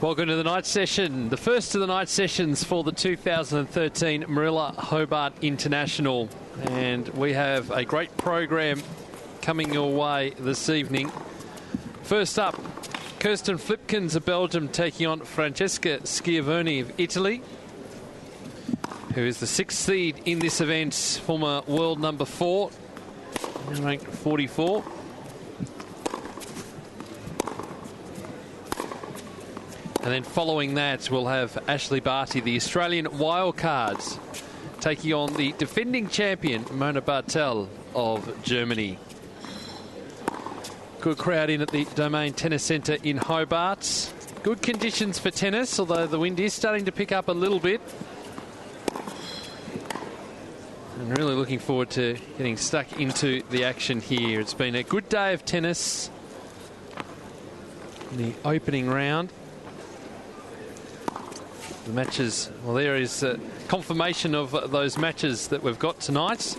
Welcome to the night session, the first of the night sessions for the 2013 Moorilla Hobart International. And we have a great program coming your way this evening. First up, Kirstin Flipkins of Belgium taking on Francesca Schiavone of Italy, who is the 6th seed in this event, former world number 4, ranked 44. And then following that, we'll have Ashley Barty, the Australian wildcards, taking on the defending champion, Mona Bartel of Germany. Good crowd in at the Domain Tennis Centre in Hobart. Good conditions for tennis, although the wind is starting to pick up a little bit. And really looking forward to getting stuck into the action here. It's been a good day of tennis in the opening round. The matches, well, there is confirmation of those matches that we've got tonight.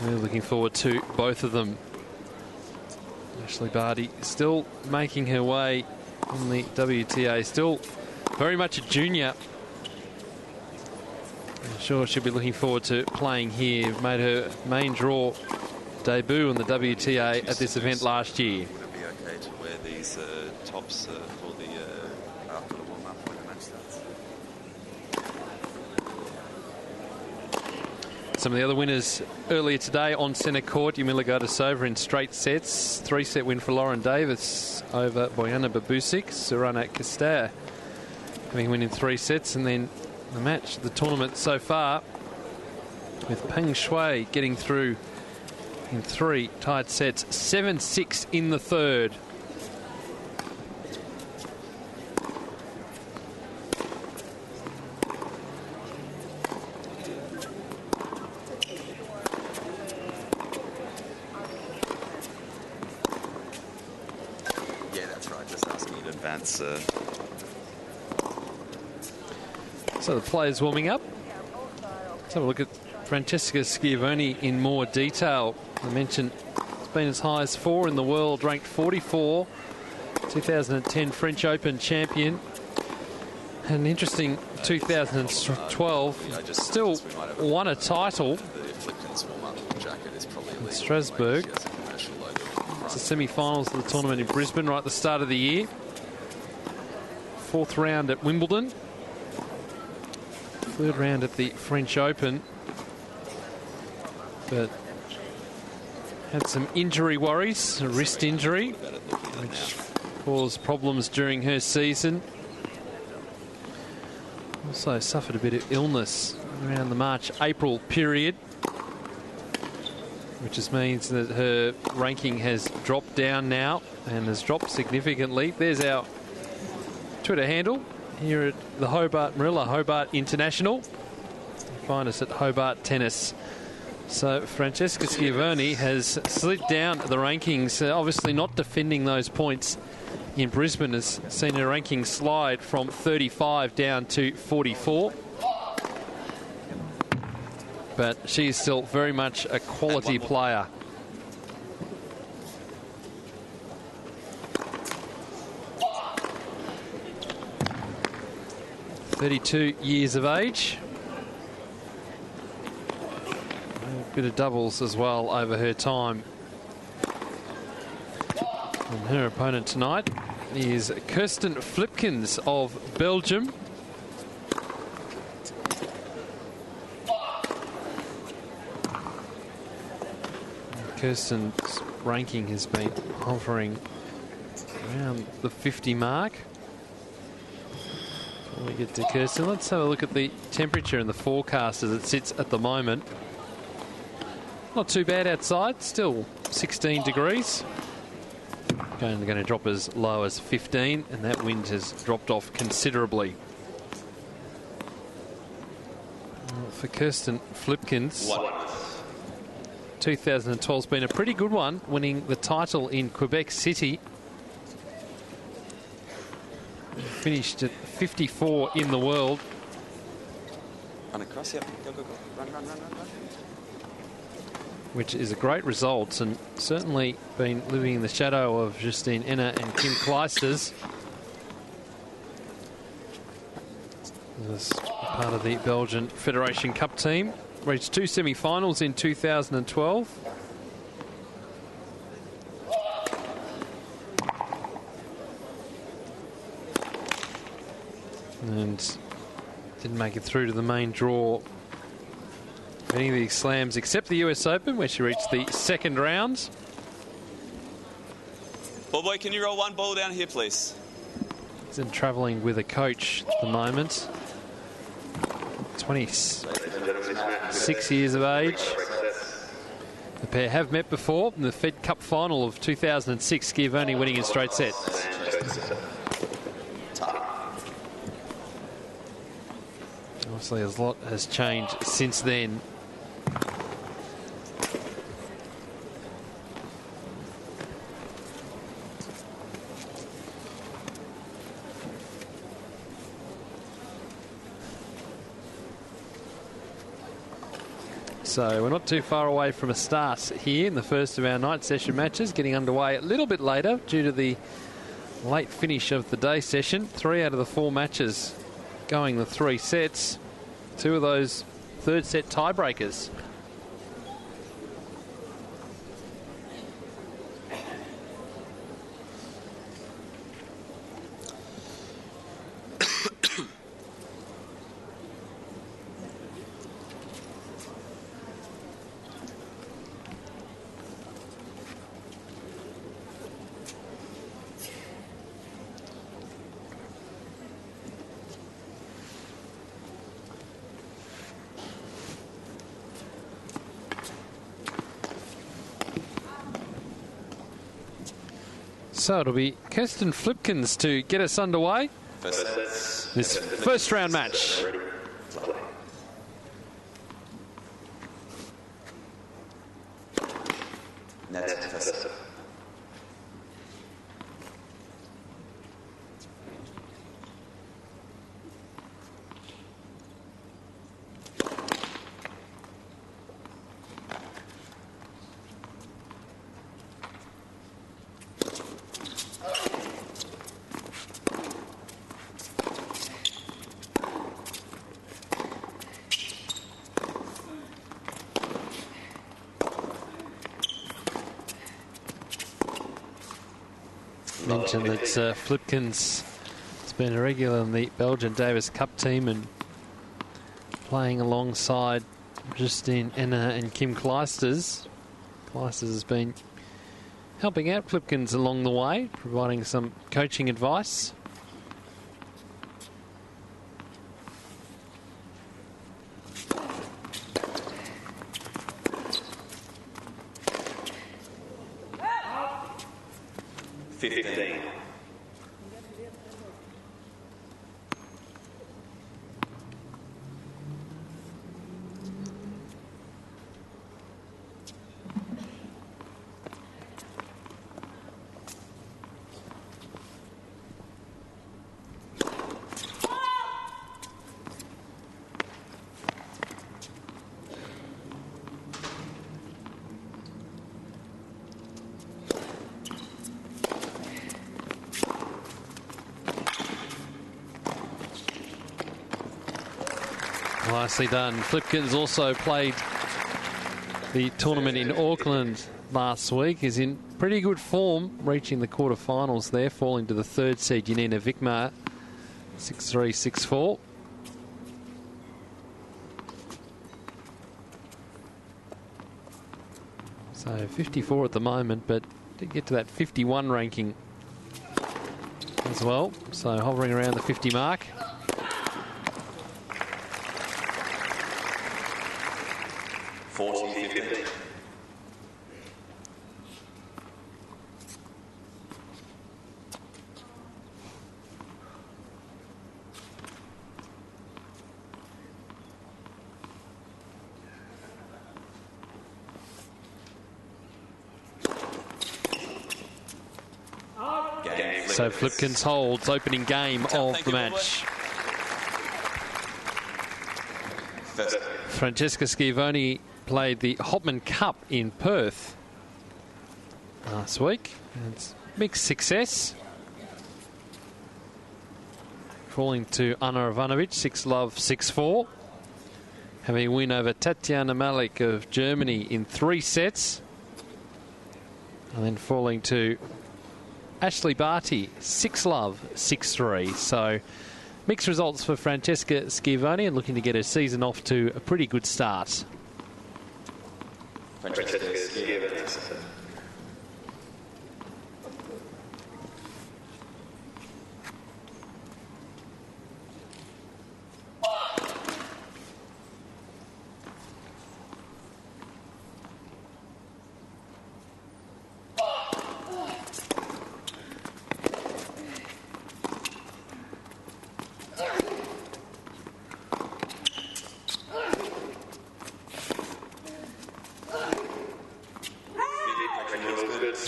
Really looking forward to both of them. Ashley Barty still making her way in the WTA, still very much a junior. I'm sure she'll be looking forward to playing here. Made her main draw debut in the WTA at this event last year. To wear these tops for the after the warm-up when the match starts. Some of the other winners earlier today on centre court, Yamila Gardasova in straight sets. 3-set win for Lauren Davis over Bojana Babusic. Surana Kastaya having a win in 3 sets. And then the match, the tournament so far, with Peng Shuai getting through in 3 tied sets. 7-6 in the third. So the players warming up. Let's have a look at Francesca Schiavone in more detail. I mentioned it's been as high as 4 in the world, ranked 44, 2010 French Open champion. An interesting 2012, still won a title in Strasbourg. It's the semi-finals of the tournament in Brisbane right at the start of the year. 4th round at Wimbledon. 3rd round at the French Open. But had some injury worries, a wrist injury, which caused problems during her season. Also suffered a bit of illness around the March-April period, which just means that her ranking has dropped down now and has dropped significantly. There's our Twitter handle here at the Moorilla Hobart International. Find us at Hobart Tennis. So Francesca Schiavone has slid down the rankings, obviously not defending those points in Brisbane, has seen her ranking slide from 35 down to 44. But she's still very much a quality player. (32 years of age). A bit of doubles as well over her time. And her opponent tonight is Kirstin Flipkins of Belgium. Kirstin's ranking has been hovering around the 50 mark. Before we get to Kirstin, let's have a look at the temperature and the forecast as it sits at the moment. Not too bad outside, still 16 degrees. Going to drop as low as 15, and that wind has dropped off considerably. For Kirstin Flipkins, 2012's been a pretty good one, winning the title in Quebec City. Finished at 54 in the world. Run across, yep. Go, go, go. Run, run, run, run, run. which is a great result, and certainly been living in the shadow of Kirstin Enna and Kim Kleisters. As part of the Belgian Federation Cup team. Reached 2 semi-finals in 2012. And didn't make it through to the main draw. Any of these slams except the US Open, where she reached the second round. Ball boy, can you roll one ball down here, please? She's travelling with a coach at the moment. 26 years of age. The pair have met before in the Fed Cup final of 2006, Schiavone winning in straight sets. Obviously, a lot has changed since then. So we're not too far away from a start here in the first of our night session matches, getting underway a little bit later due to the late finish of the day session. 3 out of the 4 matches going the 3 sets. 2 of those third set tiebreakers. So it'll be Kirstin Flipkins to get us underway. This first round match. Mentioned that Flipkins has been a regular in the Belgian Davis Cup team and playing alongside Kirstin Enna and Kim Kleisters. Kleisters has been helping out Flipkins along the way, providing some coaching advice. Nicely done. Flipkins also played the tournament in Auckland last week. Is in pretty good form, reaching the quarterfinals there, falling to the third seed Janina Vikmar, 6-3, 6-4. So 54 at the moment, but did get to that 51 ranking as well. So hovering around the 50 mark. So Flipkins holds opening game of the match. Francesca Schiavone played the Hopman Cup in Perth last week. And it's mixed success. Falling to Ana Ivanovic, 6-love, 6-4. Having a win over Tatiana Malik of Germany in 3 sets. And then falling to Ashley Barty, 6-love, 6-3. So mixed results for Francesca Schiavone and looking to get her season off to a pretty good start. Francesca Schiavone.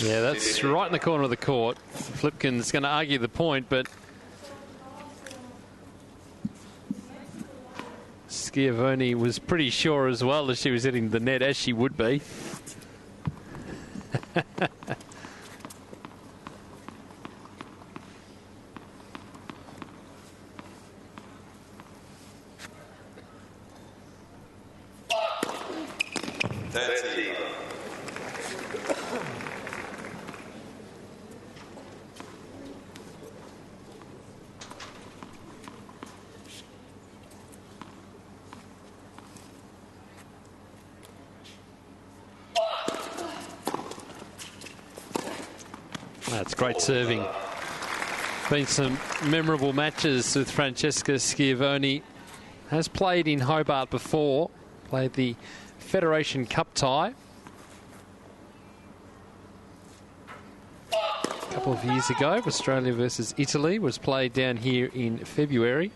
Yeah, that's right in the corner of the court. Flipkins going to argue the point, but Schiavone was pretty sure as well that she was hitting the net, as she would be. That's great serving. Been some memorable matches with Francesca Schiavone. Has played in Hobart before. Played the Federation Cup tie a couple of years ago. Australia versus Italy was played down here in February.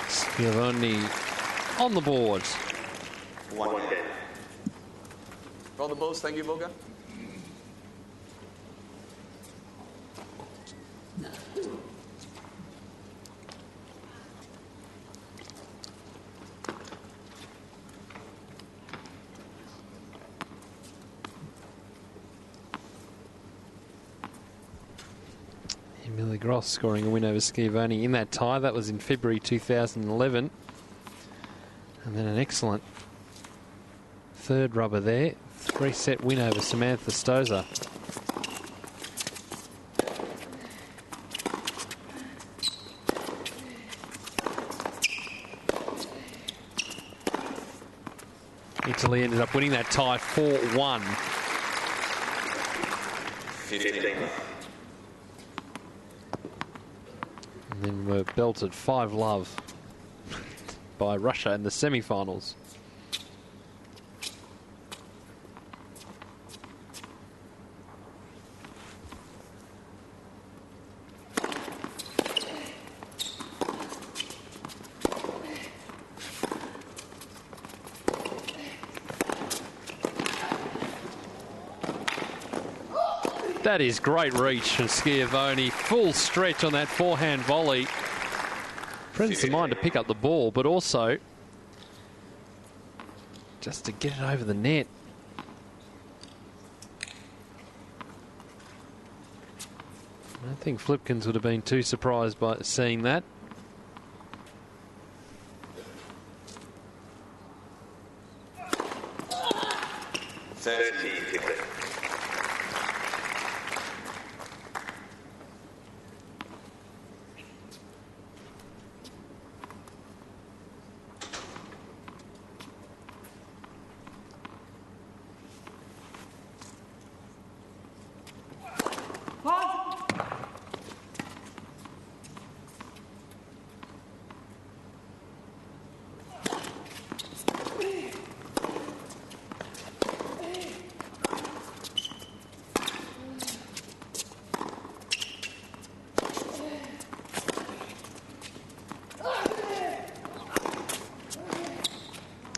Schiavone on the board. 1 dead. Roll the balls, thank you, Volker. Emily Gross scoring a win over Schiavone in that tie. That was in February 2011. And then an excellent third rubber there. 3-set win over Samantha Stozer. Italy ended up winning that tie 4-1. 15. And then were belted 5-love by Russia in the semi-finals. That is great reach from Schiavone. Full stretch on that forehand volley. Presence of mind to pick up the ball, but also just to get it over the net. I don't think Flipkins would have been too surprised by seeing that.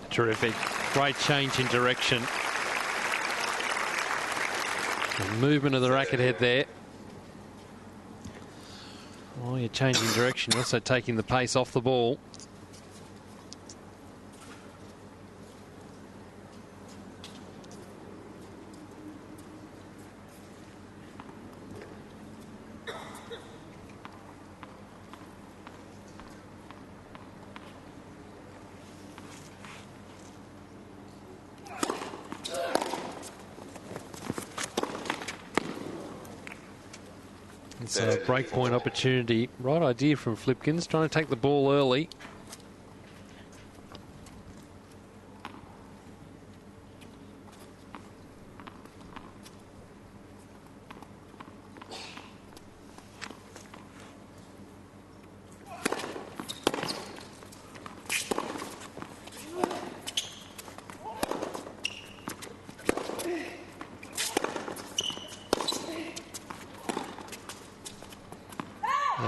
Terrific. Great change in direction. The movement of the racket head there. Oh, you're changing direction. You're also taking the pace off the ball. It's a breakpoint opportunity. Right idea from Flipkins, trying to take the ball early.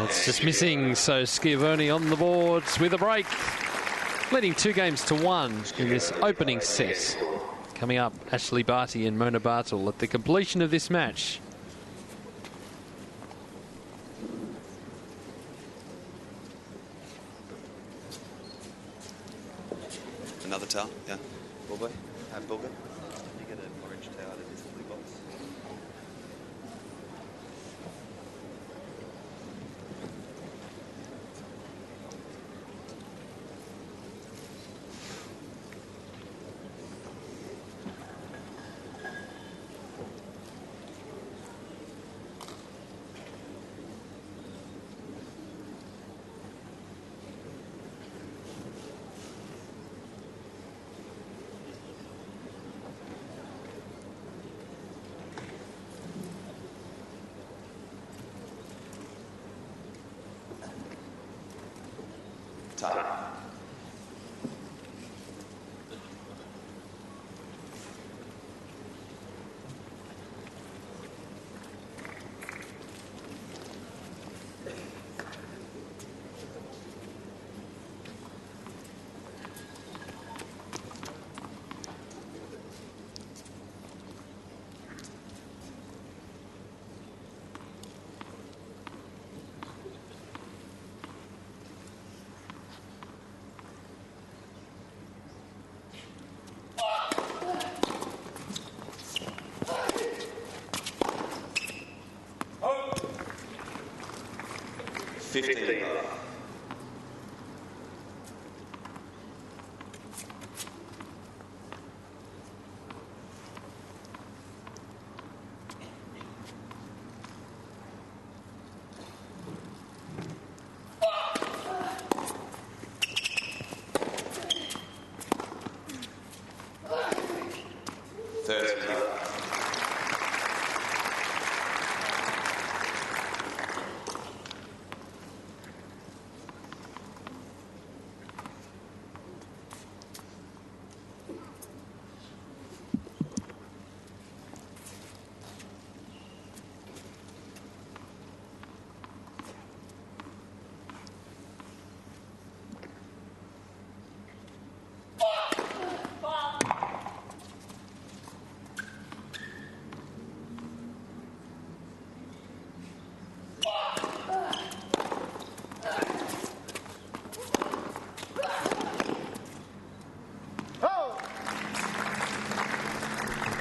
It's just missing, so Schiavone on the boards with a break, leading 2-1 in this opening set. Coming up, Ashley Barty and Mona Bartle at the completion of this match. Another towel, yeah. Bulbo, Bulbo. You get an orange towel out of this blue box. Time. Fifteen.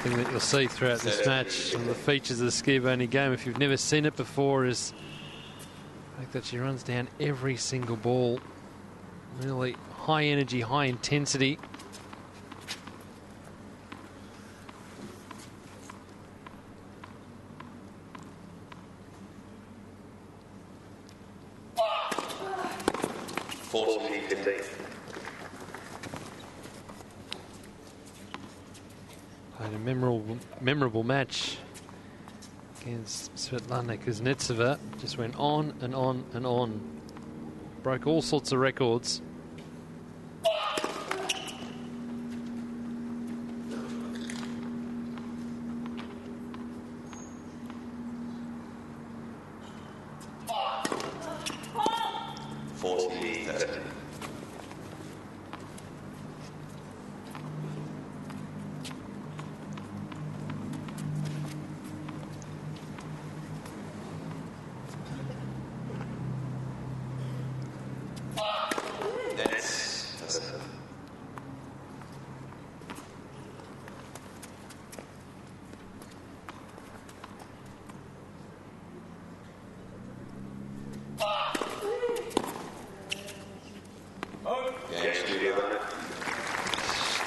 That you'll see throughout this match and the features of the Schiavone game, if you've never seen it before, is the fact that she runs down every single ball. Really high energy, high intensity. Played a memorable match against Svetlana Kuznetsova. Just went on and on and on. Broke all sorts of records.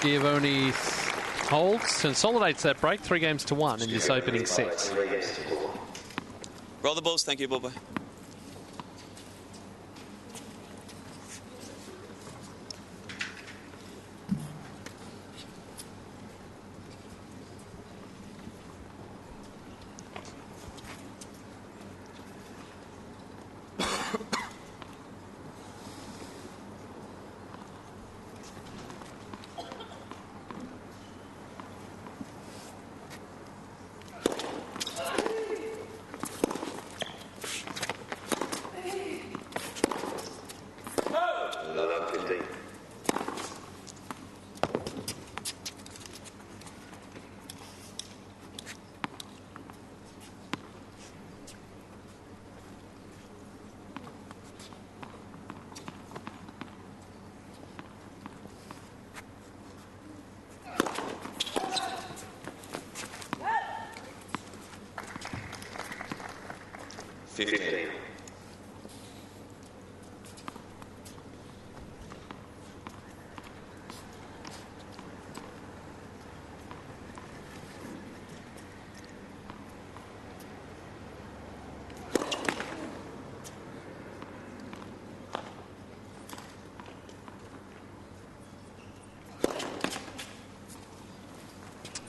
Schiavone holds, consolidates that break, 3-1 in this opening set. Roll the balls. Thank you. Bye-bye.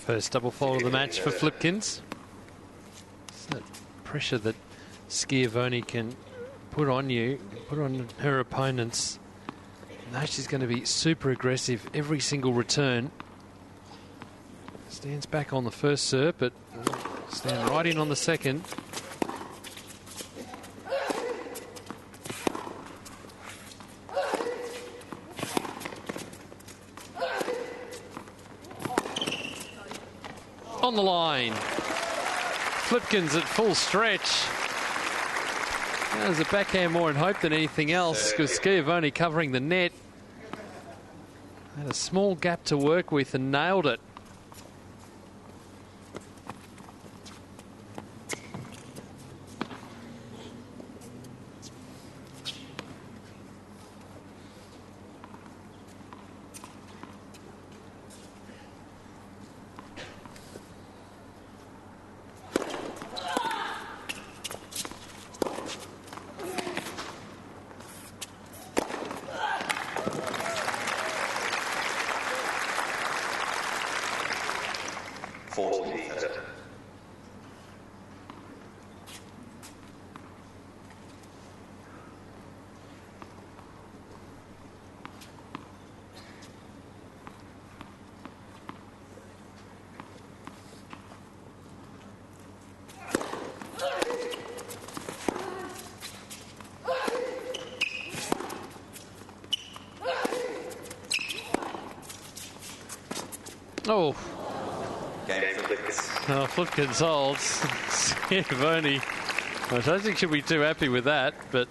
First double fault of the match for Flipkins. It's that pressure that Schiavone can put on you, put on her opponents. Now she's going to be super aggressive every single return. Stands back on the first serve, but stand right in on the second. On the line. Flipkins at full stretch. There's a backhand more in hope than anything else, because Schiavone covering the net. Had a small gap to work with and nailed it. Oh. Flipkins holds. Schiavone, I don't think she'll be too happy with that, but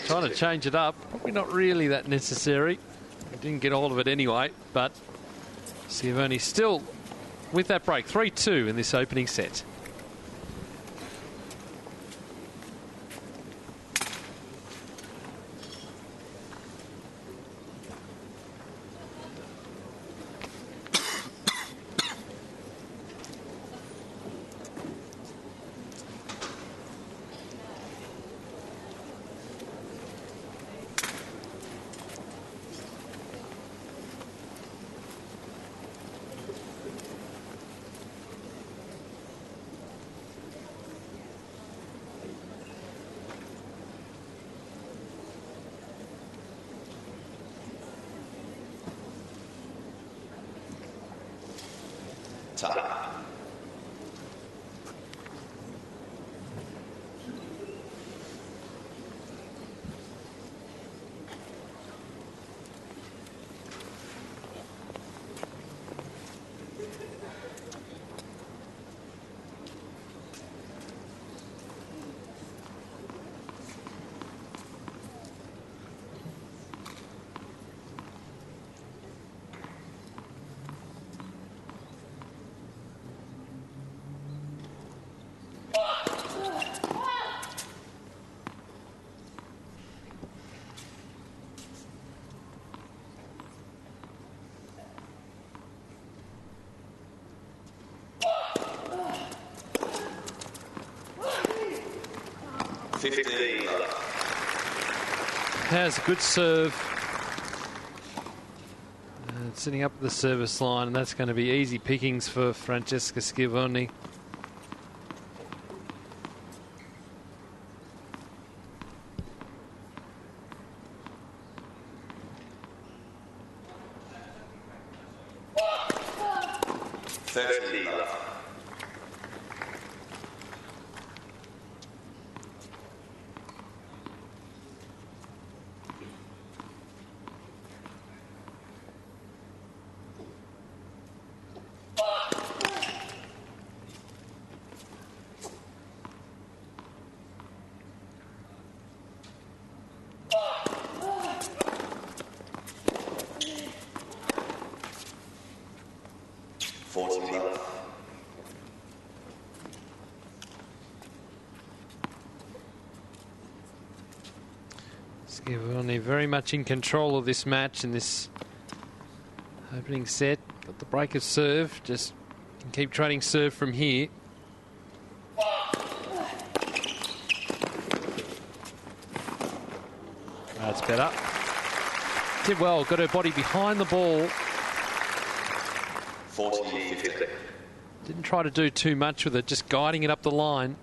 trying to change it up. Probably not really that necessary. Didn't get hold of it anyway, but Schiavone still with that break. 3-2 in this opening set. 15 love. Has a good serve. Sitting up the service line, and that's going to be easy pickings for Francesca Schiavone. Schiavone very much in control of this match in this opening set. Got the break of serve, just can keep trading serve from here. That's better. Did well, got her body behind the ball. 40-50. Didn't try to do too much with it, just guiding it up the line.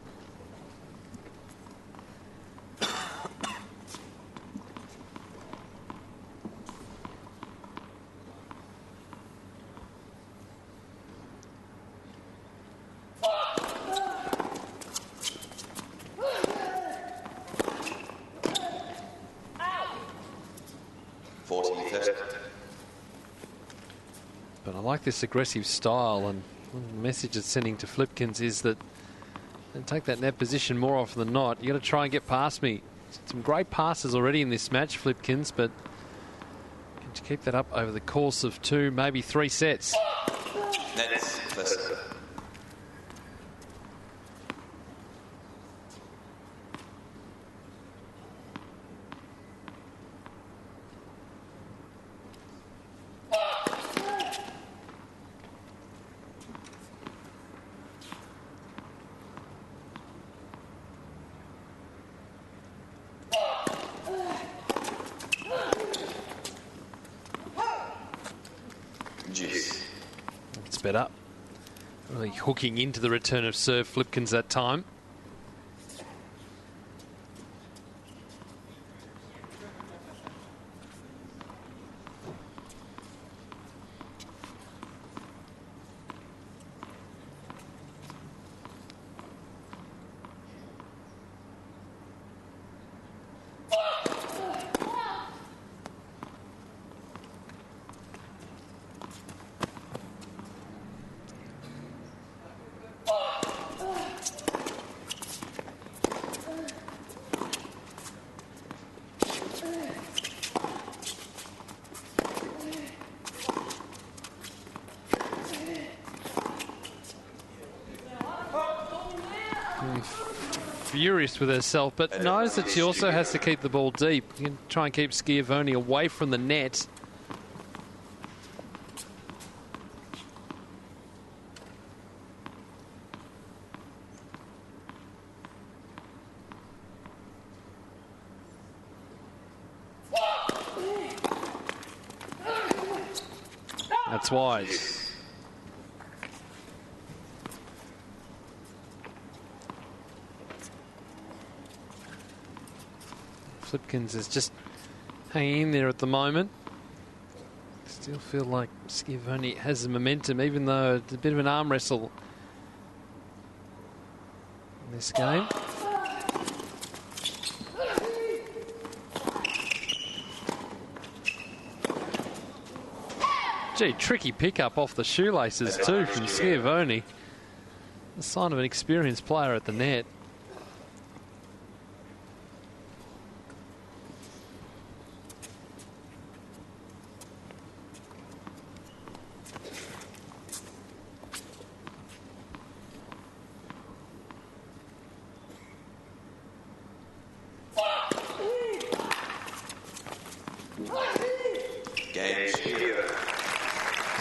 But I like this aggressive style, and the message it's sending to Flipkins is that and take that net position more often than not. You got to try and get past me. Some great passes already in this match, Flipkins, but can you keep that up over the course of 2, maybe 3 sets? Nets, listen. It's better. Really hooking into the return of serve, Flipkins, that time. Furious with herself, but knows that she also has to keep the ball deep. You can try and keep Schiavone away from the net. That's wise. Flipkins is just hanging in there at the moment. Still feel like Schiavone has the momentum, even though it's a bit of an arm wrestle in this game. Gee, tricky pickup off the shoelaces too from Schiavone. A sign of an experienced player at the net.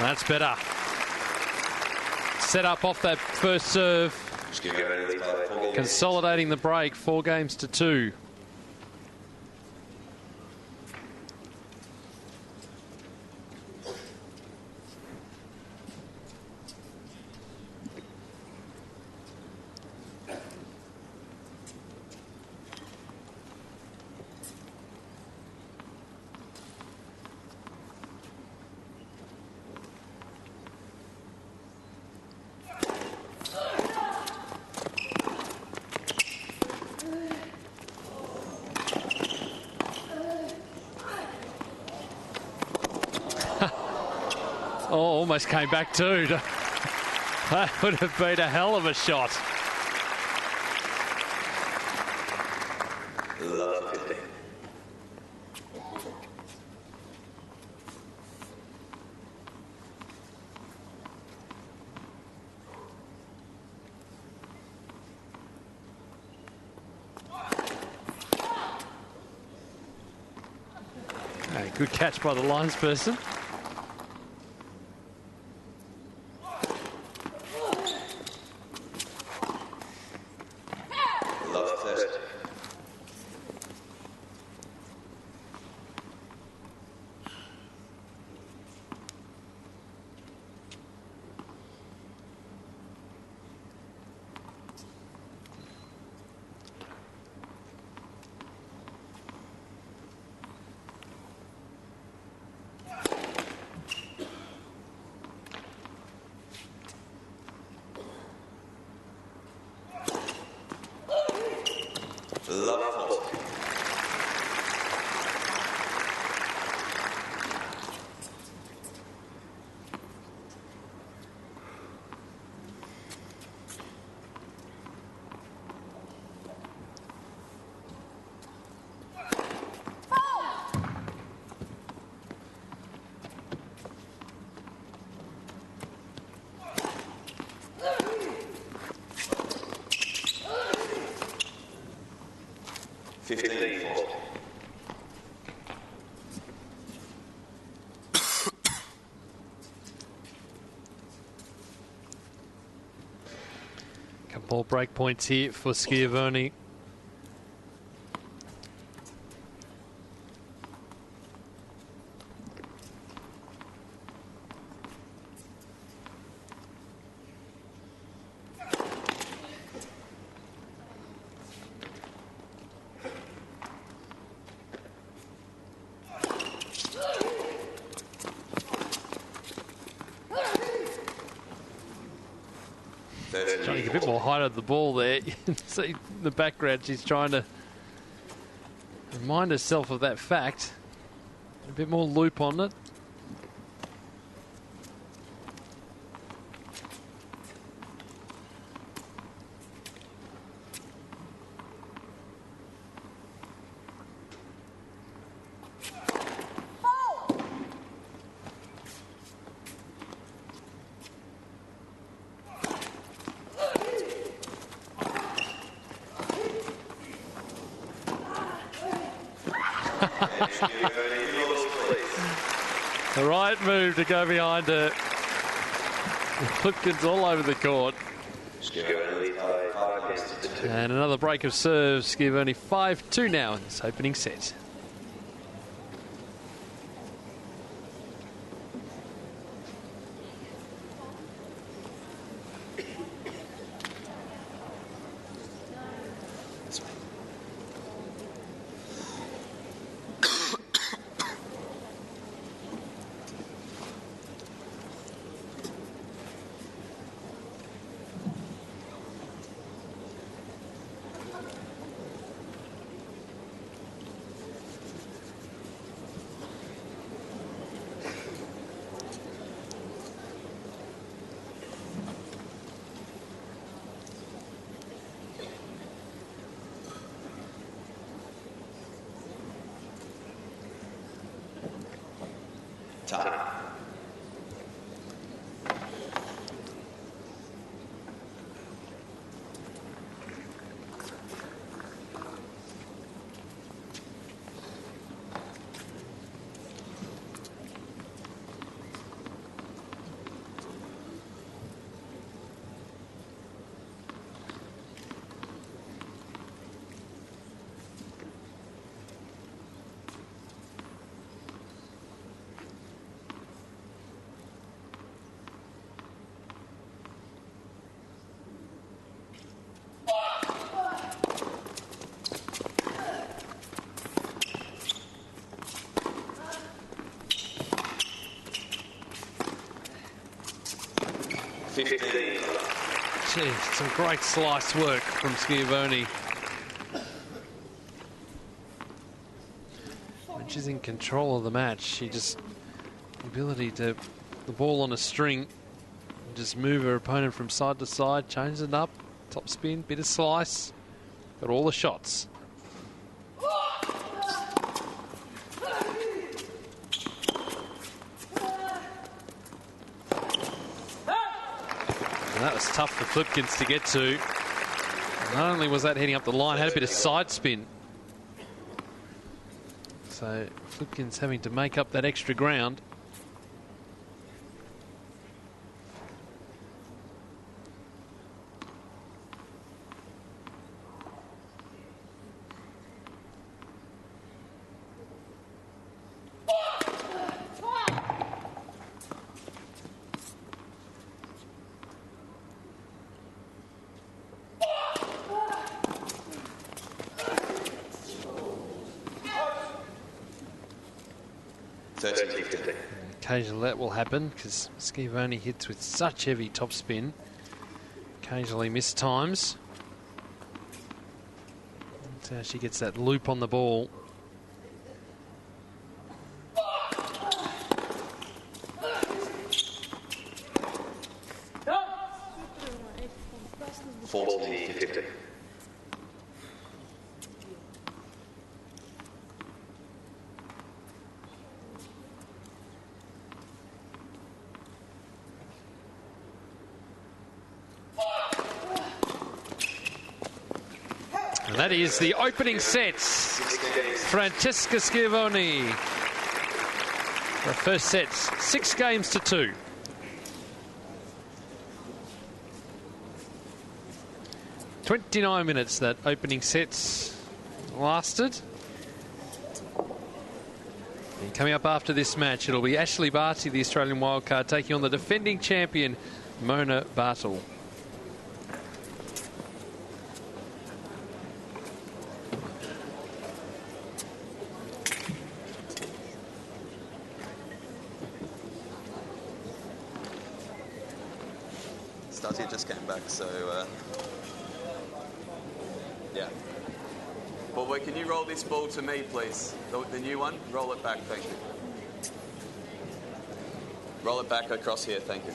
That's better. Set up off that first serve. Consolidating the break, 4 games to 2. Oh, almost came back too. That would have been a hell of a shot. Okay, good catch by the linesperson. Couple more break points here for Schiavone. Trying to get a bit more height of the ball there. You can see in the background she's trying to remind herself of that fact. A bit more loop on it. The right move to go behind her. Flipkins all over the court. And another break of serves. Schiavone 5-2 now in this opening set. 15. Gee, some great slice work from Schiavone. When she's in control of the match, she just, the ability to, the ball on a string, and just move her opponent from side to side, change it up, top spin, bit of slice, got all the shots. And that was tough for Flipkins to get to. Not only was that heading up the line, had a bit of side spin. So Flipkins having to make up that extra ground. Occasionally that will happen because Schiavone hits with such heavy topspin. Occasionally missed times. That's how she gets that loop on the ball. That is the opening sets. Francesca Schiavone. The first sets, 6-2. "29 minutes that opening sets lasted. And coming up after this match, it'll be Ashley Barty, the Australian wildcard, taking on the defending champion, Mona Bartel. Stasia just came back, so yeah. But wait, can you roll this ball to me, please? The new one? Roll it back, thank you. Roll it back across here, thank you.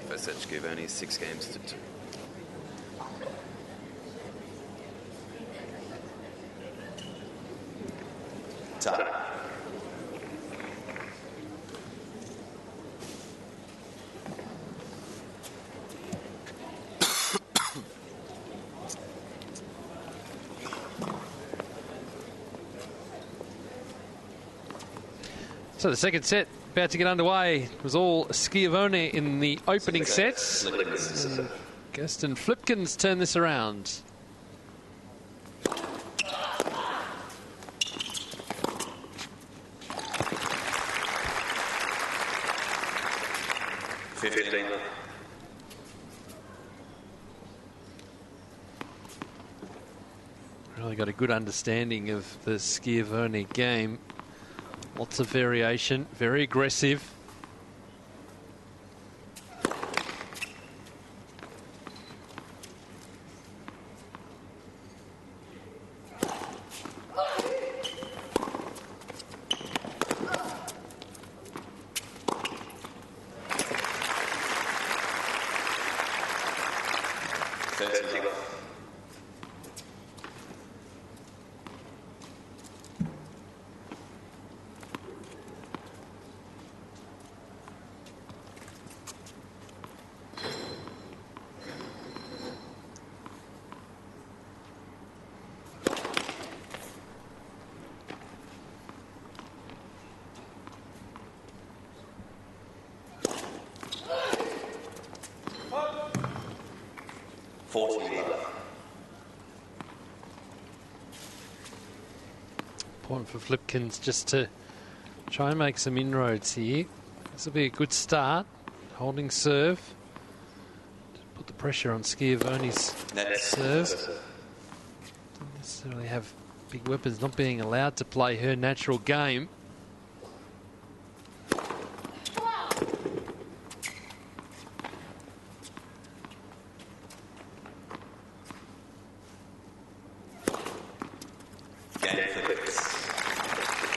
First set, Schiavone, 6-2. Time. So the second set about to get underway. It was all Schiavone in the opening sets. Kirstin Flipkins turned this around. Really got a good understanding of the Schiavone game. Lots of variation, very aggressive. 40 love. Important for Flipkins just to try and make some inroads here. This will be a good start. Holding serve. Put the pressure on Schiavone's serve. Don't necessarily have big weapons, not being allowed to play her natural game.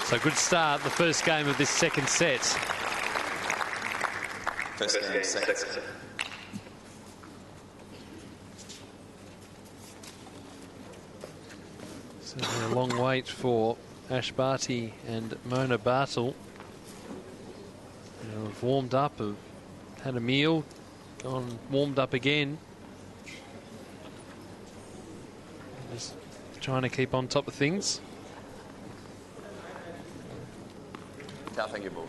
So good start, the first game of this second set. First game, second set. Certainly a long wait for Ash Barty and Mona Bartle. Have warmed up, have had a meal, gone warmed up again. Just trying to keep on top of things. Thank you, Bull.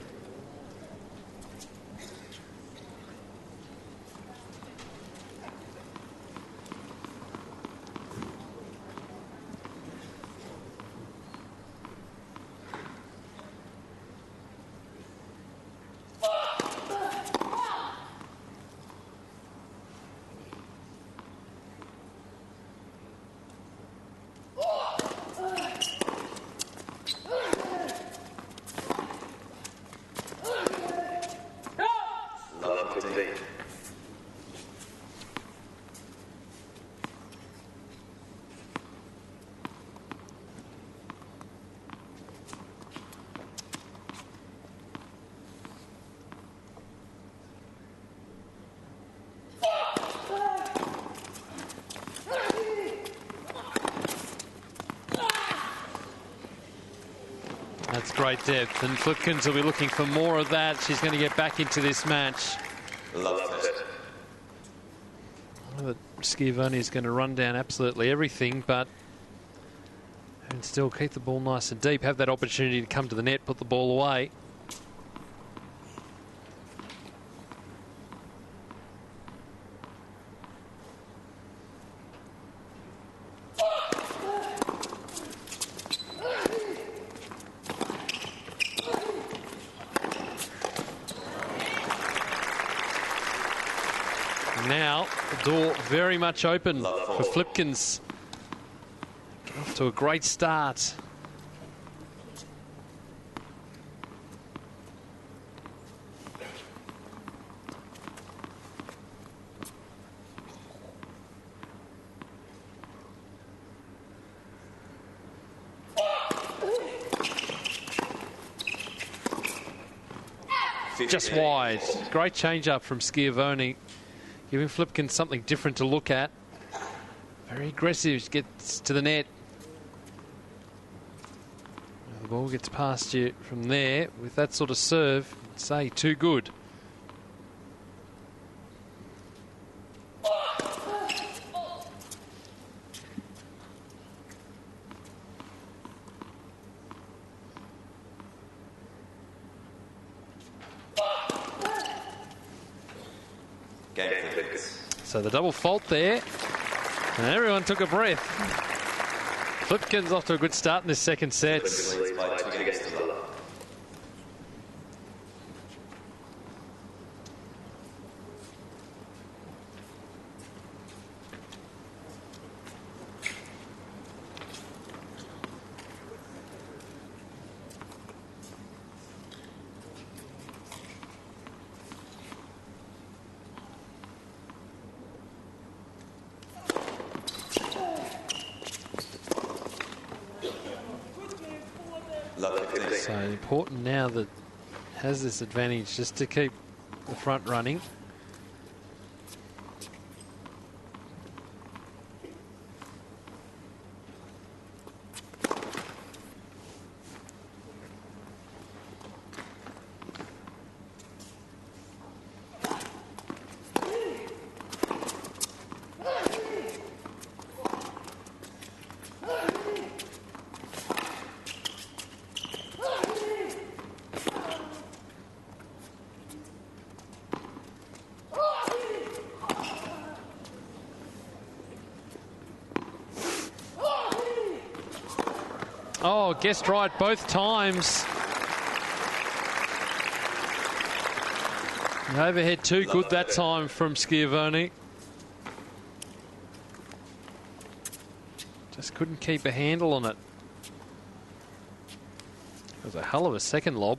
That's great depth, and Flipkins will be looking for more of that. She's going to get back into this match. Love it. I know that Schiavone is going to run down absolutely everything, but and still keep the ball nice and deep, have that opportunity to come to the net, put the ball away. Now, the door very much open for Flipkins. Get off to a great start. Just wide. Great change up from Schiavone, giving Flipkins something different to look at. Very aggressive, gets to the net. The ball gets past you from there. With that sort of serve, I'd say too good. So the double fault there, and everyone took a breath. Flipkins off to a good start in this second set. So important now that has this advantage just to keep the front running. Oh, guessed right both times. The overhead too good that time from Schiavone. Just couldn't keep a handle on it. It was a hell of a second lob.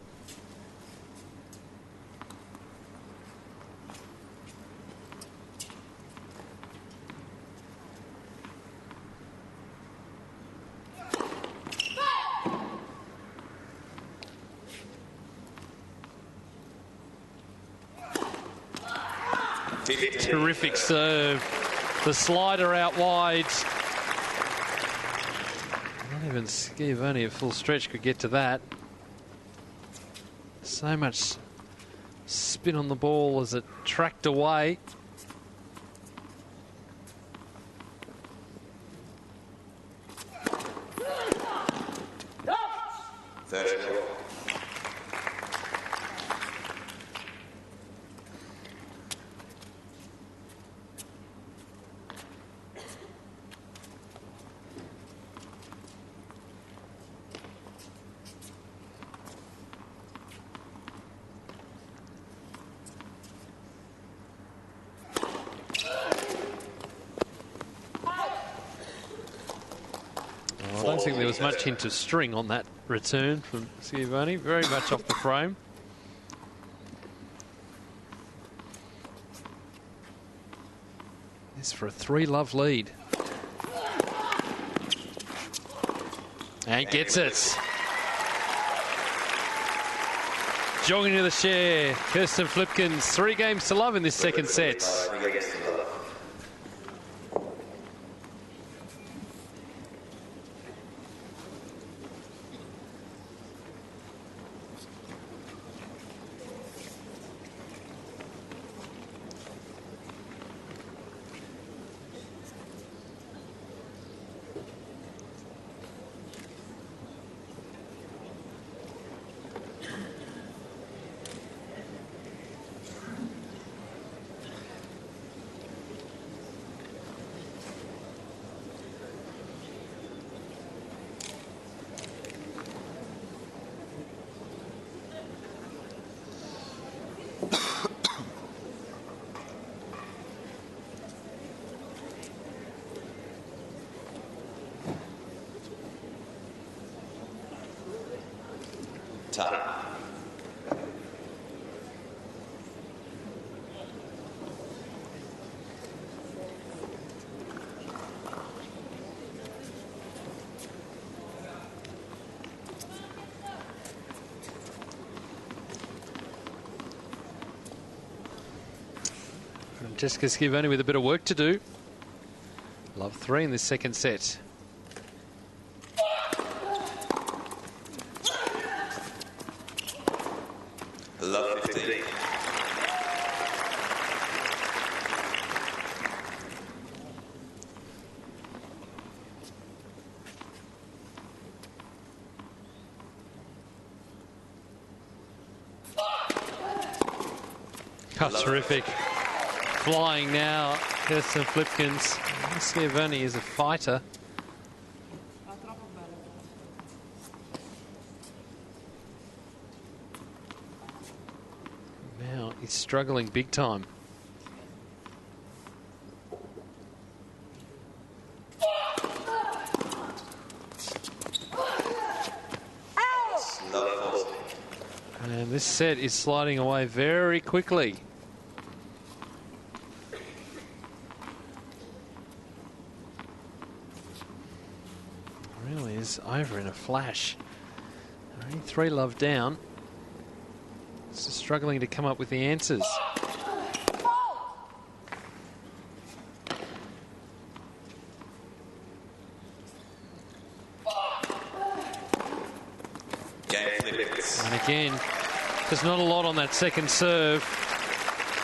Terrific serve. The slider out wide. Not even Schiavone at full stretch could get to that. So much spin on the ball as it tracked away. I don't think there was much hint of string on that return from Schiavone. Very much off the frame. This for a 3-love lead. And gets it. Jogging to the share. Kirstin Flipkins, 3 games to love in this second set. Francesca Schiavone with a bit of work to do. Love 3 in this second set. Love 15. Oh, terrific. Flying now, Kirstin Flipkins. Schiavone is a fighter. Now he's struggling big time. And this set is sliding away very quickly. Really is over in a flash. Only 3-love down. So struggling to come up with the answers. And again, there's not a lot on that second serve.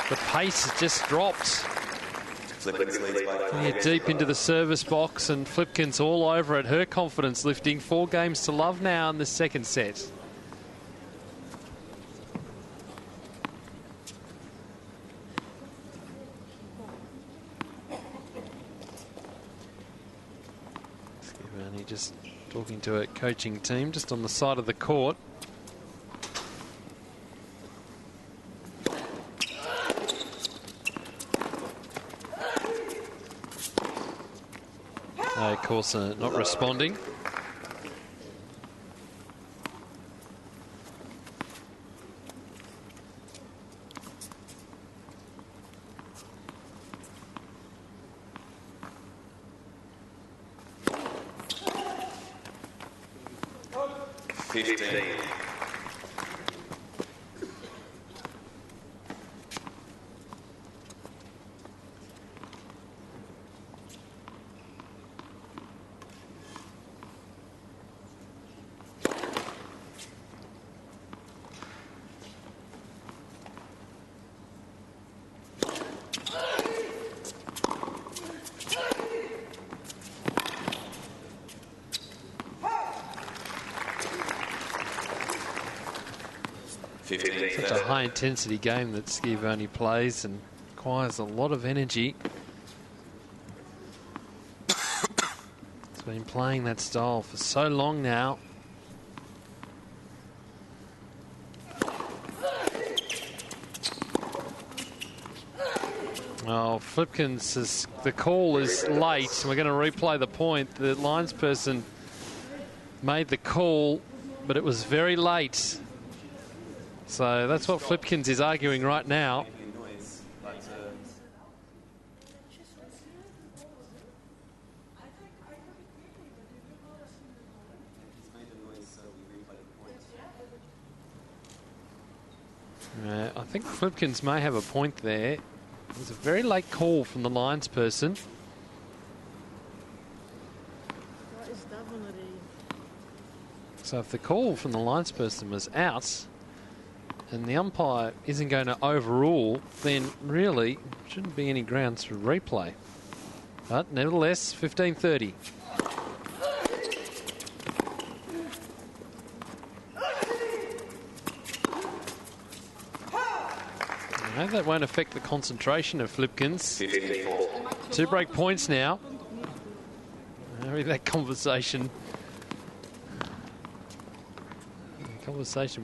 The pace has just dropped. Yeah, deep into the service box, and Flipkins all over it. Her confidence lifting. 4 games to love now in the second set. Schiavone just Talking to a coaching team just on the side of the court. Of course, not responding. Such a high-intensity game that Schiavone plays and requires a lot of energy. He's been playing that style for so long now. Oh, Flipkins says the call is late. We're going to replay the point. The linesperson made the call, but it was very late. So that's what Flipkins is arguing right now. I think Flipkins may have a point there. It was a very late call from the linesperson. So if the call from the linesperson was out and the umpire isn't going to overrule, then really shouldn't be any grounds for replay. But nevertheless, 15:30. I know that won't affect the concentration of Flipkins. 2 break points now. Maybe that conversation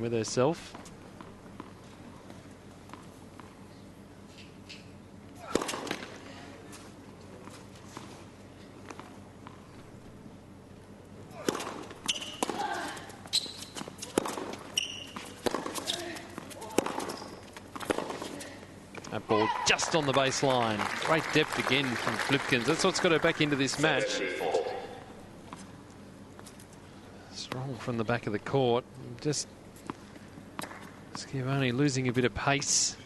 with herself. That ball just on the baseline. Great depth again from Flipkins. That's what's got her back into this match. Strong from the back of the court. Just Schiavone losing a bit of pace.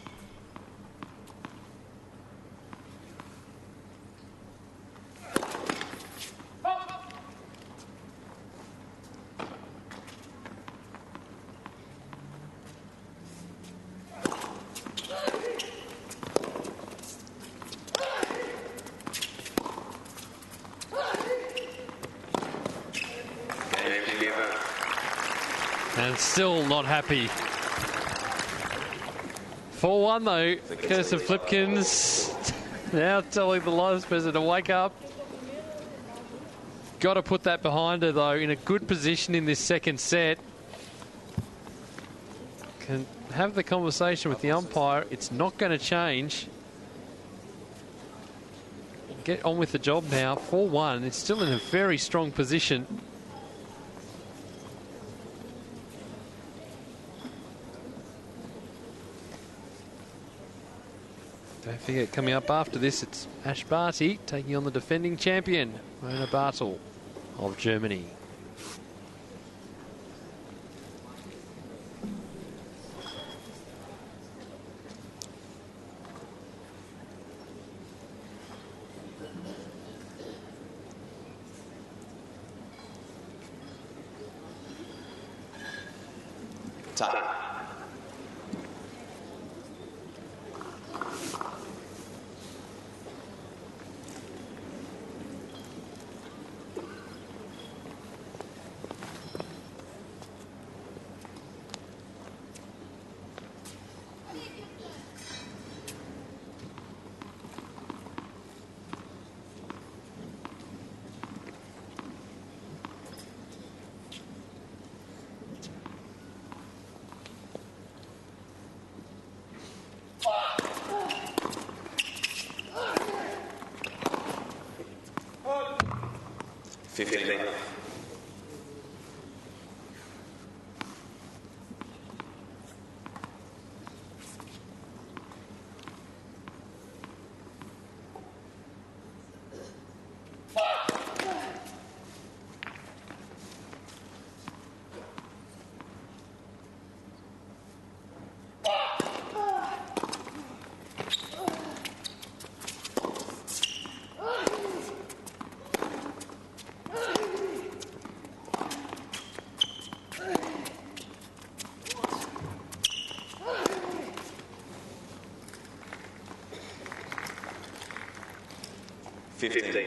And still not happy. 4-1 though. Kirstin Flipkins now telling the linesperson to wake up. Got to put that behind her though. In a good position in this second set. Can have the conversation with the umpire. It's not going to change. Get on with the job now. 4-1. It's still in a very strong position. Don't forget, coming up after this, it's Ash Barty taking on the defending champion, Mona Bartel of Germany. Time. 15. 15.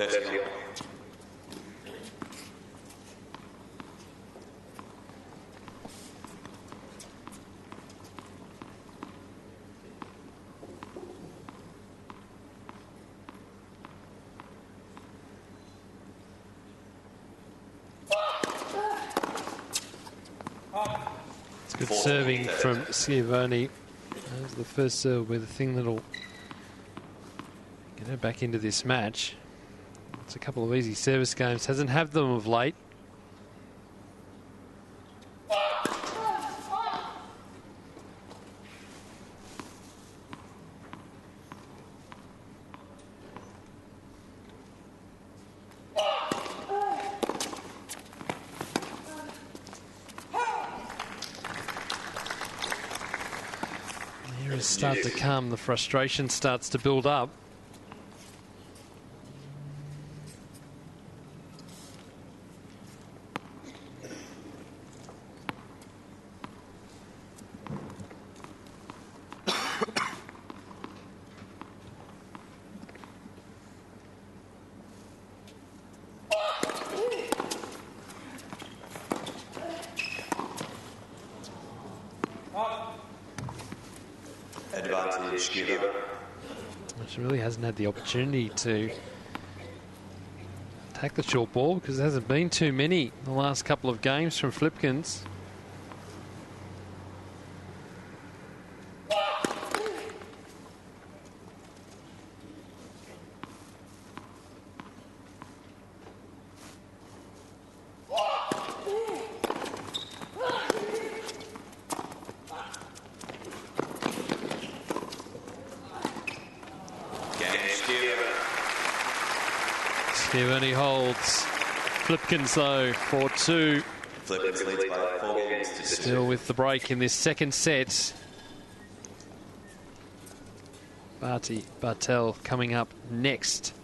30. It's good serving from Schiavone. That was the first serve with the thing that'll get her back into this match. It's a couple of easy service games. Hasn't had them of late. Here it starts to come. The frustration starts to build up. She really hasn't had the opportunity to attack the short ball because there hasn't been too many in the last couple of games from Flipkins. Schiavone holds. Flipkins, though, 4-2. Flipkins leads by 4 games to 2. Still with the break in this second set. Bartel coming up next.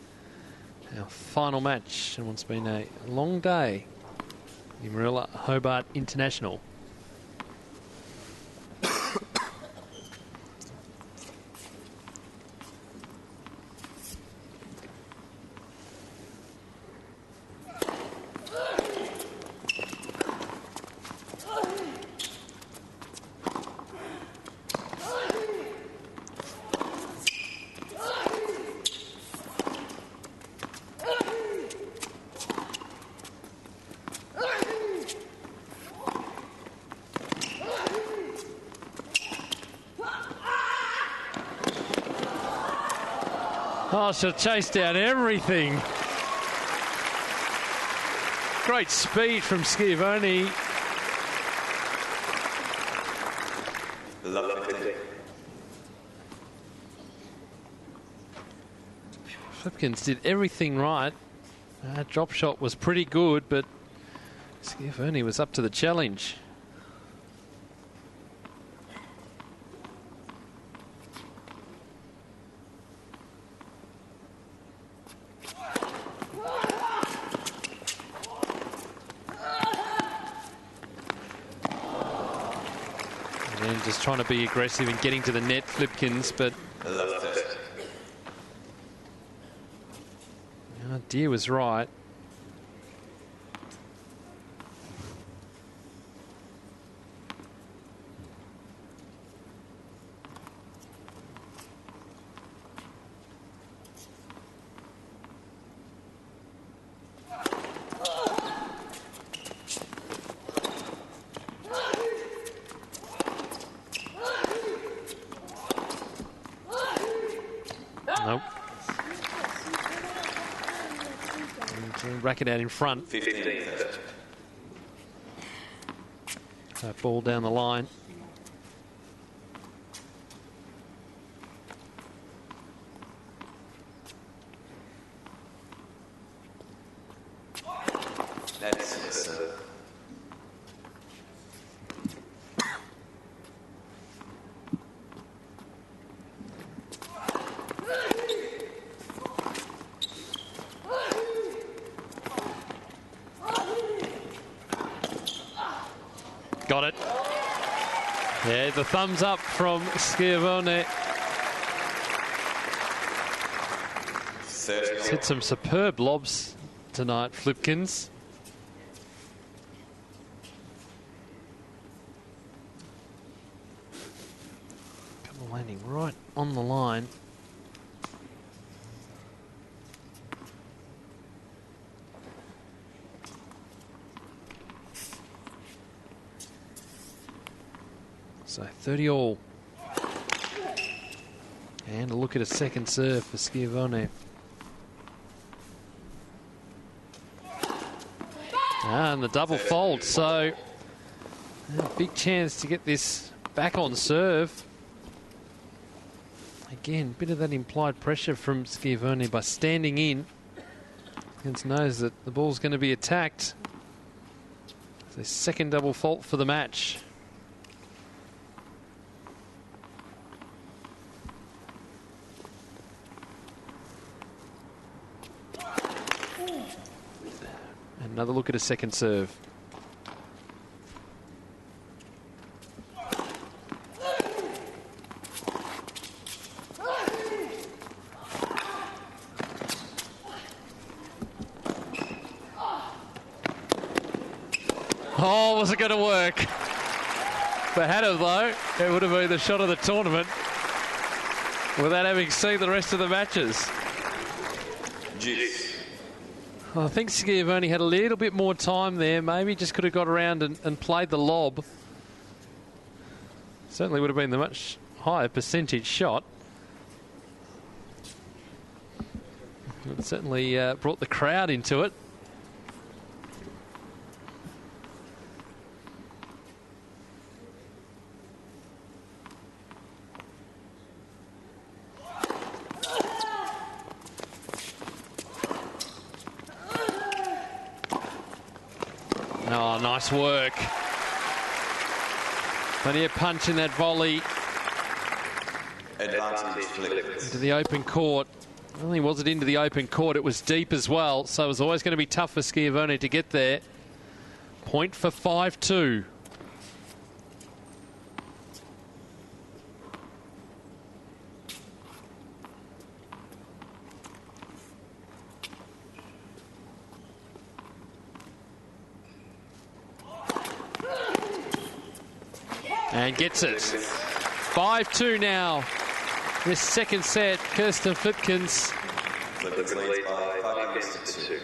Our final match. And what's been a long day. The Moorilla Hobart International. Oh, she'll chase down everything. Great speed from Schiavone. Flipkins did everything right. Drop shot was pretty good, but Schiavone was up to the challenge. And just trying to be aggressive and getting to the net, Flipkins, but Deer was right. Nope. Racket out in front. 15. That ball down the line. That's Got it. Yeah, the thumbs up from Schiavone. He's hit some superb lobs tonight, Flipkins. Couple landing right on the line. So 30 all. And a look at a second serve for Schiavone. And the double fold. So a big chance to get this back on serve. Again, bit of that implied pressure from Schiavone by standing in. Flipkins knows that the ball's going to be attacked. It's a second double fault for the match. Another look at a second serve. Oh, was it going to work? If it had it, though, it would have been the shot of the tournament without having seen the rest of the matches. juice. I think Schiavone had a little bit more time there. Maybe just could have got around and played the lob. Certainly would have been the much higher percentage shot. It certainly brought the crowd into it. Oh, nice work. Plenty of punch in that volley. Advantage Flipkins. Into the open court. Not only was it into the open court, it was deep as well. So it was always going to be tough for Schiavone to get there. Point for 5-2. And gets it. 5-2 now. This second set, Kirstin Flipkins. Flipkins leads by 5 games to 2.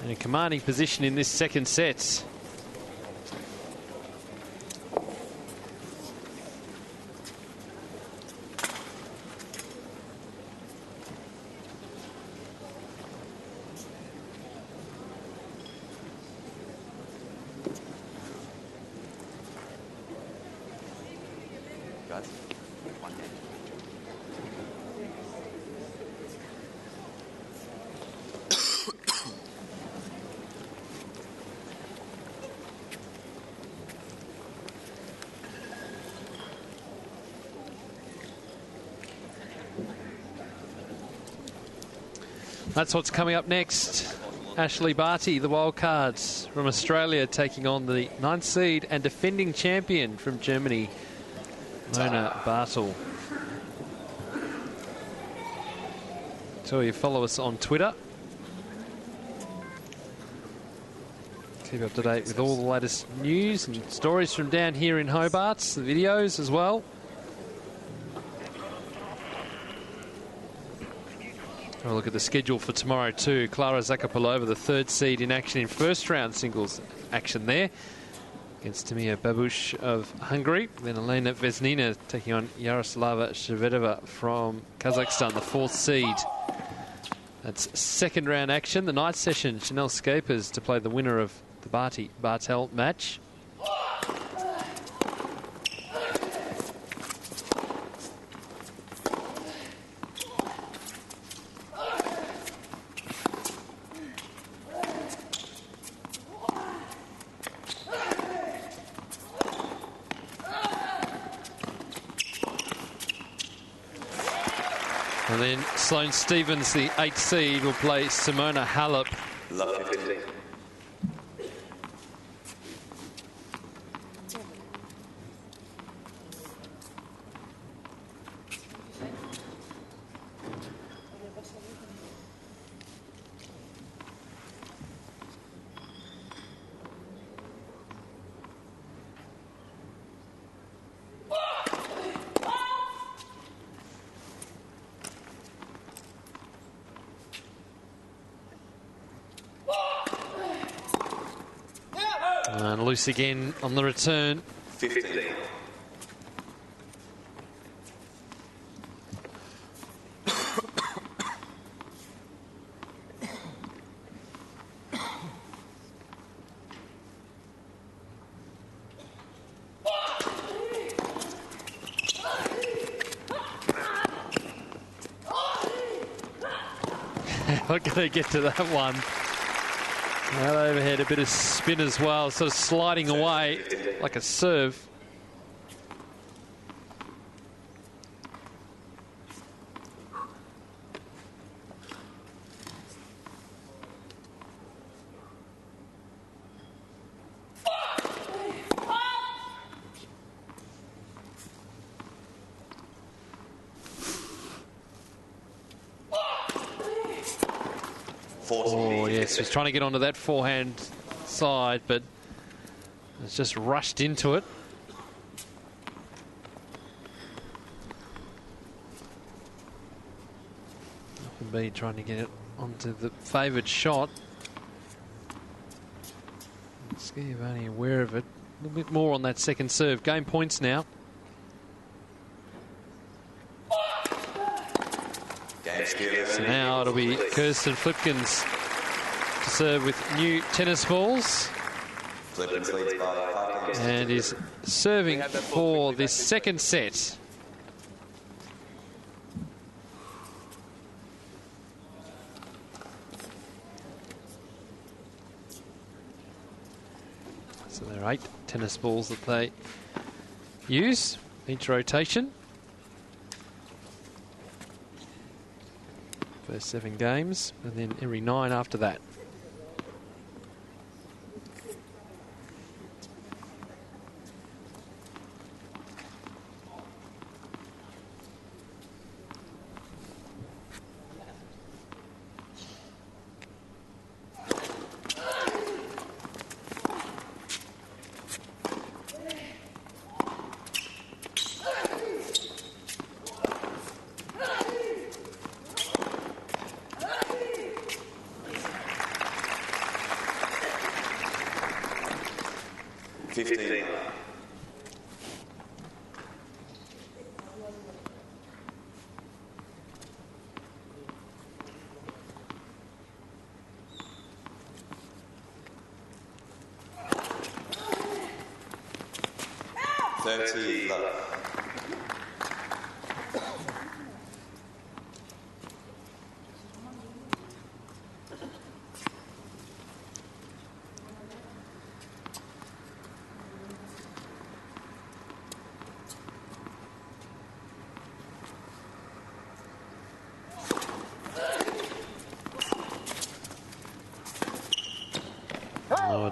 In a commanding position in this second set. lads. One game. That's what's coming up next. Ashley Barty, the wildcards from Australia, taking on the 9th seed and defending champion from Germany, Mona Bartel. So you follow us on Twitter. Keep up to date with all the latest news and stories from down here in Hobart, the videos as well. Have a look at the schedule for tomorrow too. Klara Zakopalova, the 3rd seed, in action in first round singles action there against Timea Babush of Hungary. Then Elena Vesnina taking on Yaroslava Shvedova from Kazakhstan, the 4th seed. That's 2nd round action. The night session, Chanel Scapers to play the winner of the Barty-Bartel match. And then Sloane Stephens, the 8th seed, will play Simona Halep. Love 15. And loose again on the return. 15. Not going to get to that one. That overhead, a bit of spin as well, sort of sliding away like a serve. Oh, yes, he's trying to get onto that forehand side, but it's just rushed into it. B trying to get it onto the favoured shot. Schiavone aware of it. A little bit more on that second serve. Game points now. So now it'll be Kirstin Flipkins to serve with new tennis balls. And is serving for this second set. So there are 8 tennis balls that they use each rotation. First 7 games, and then every 9 after that. Love.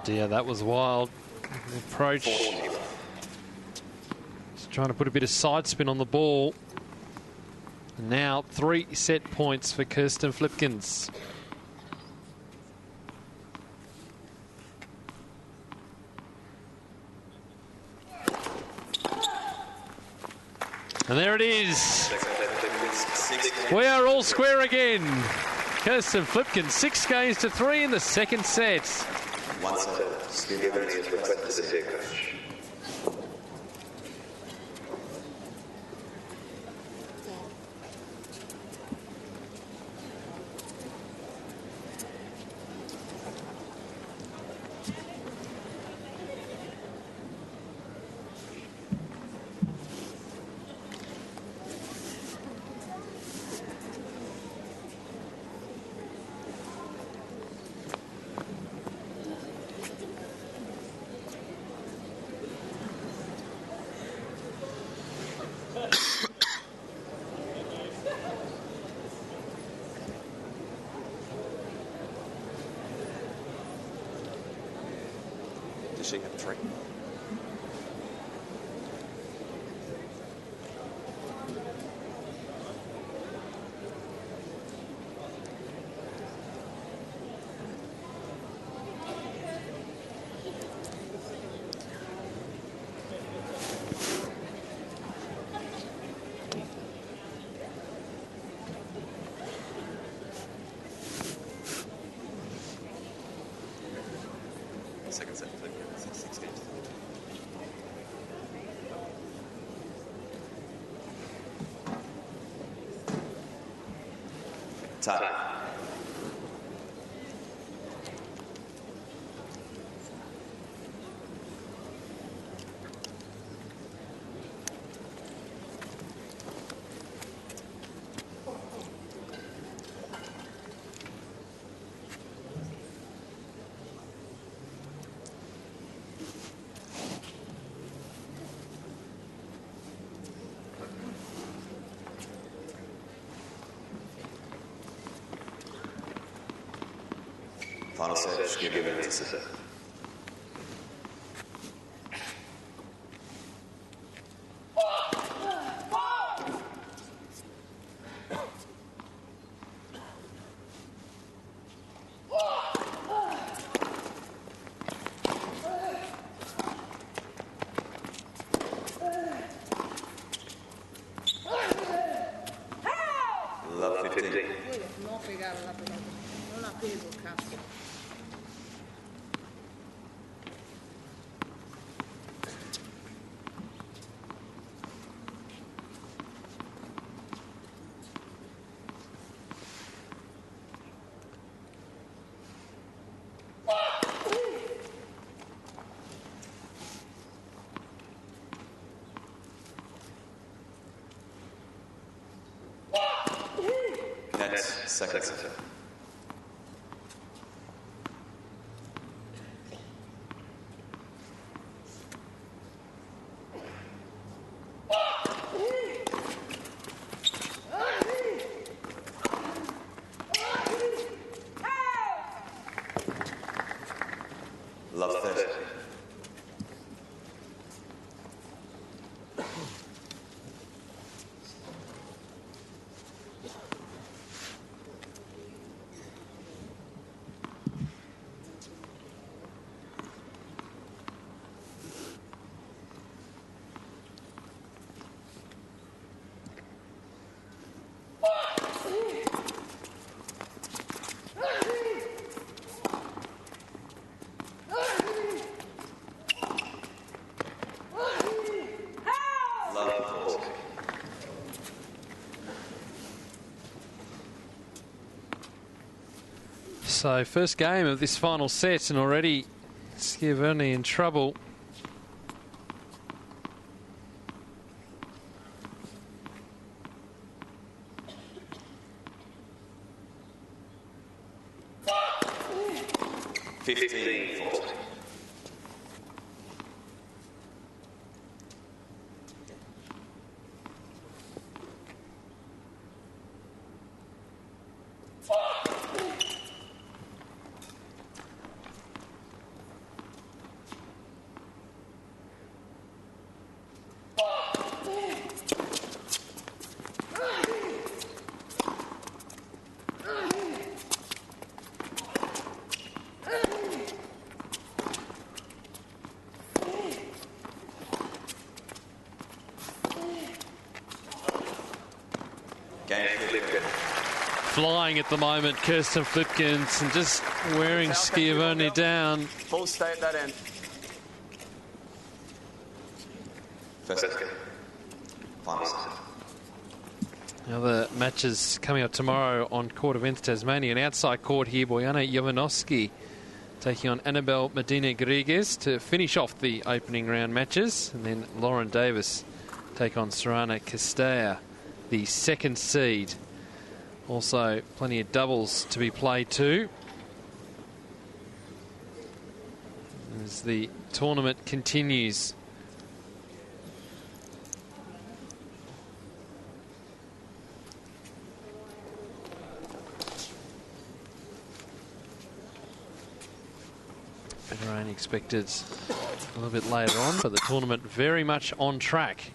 Oh dear, that was wild. Approach. Just trying to put a bit of side spin on the ball. And now 3 set points for Kirstin Flipkins. And there it is. We are all square again. Kirstin Flipkins, 6 games to 3 in the second set. One set. Schiavone is requested to take coach. Does she have 3? Second set, 6 games. Time. Final set, Schiavone to set. Love 15. Non pegare la pelota, non la pego, cazzo. Next, second set. Love 30. So first game of this final set and already Schiavone in trouble. flying at the moment, Kirstin Flipkins, and just wearing Schiavone down. Full stay at that end. First game. Final set. Other matches coming up tomorrow on Court of Inter Tasmania. An outside court here, Bojana Jovanovski taking on Annabelle Medina Rodriguez to finish off the opening round matches. And then Lauren Davis take on Sorana Castella, the second seed. Also plenty of doubles to be played too, as the tournament continues. Better rain expected a little bit later on, but the tournament very much on track.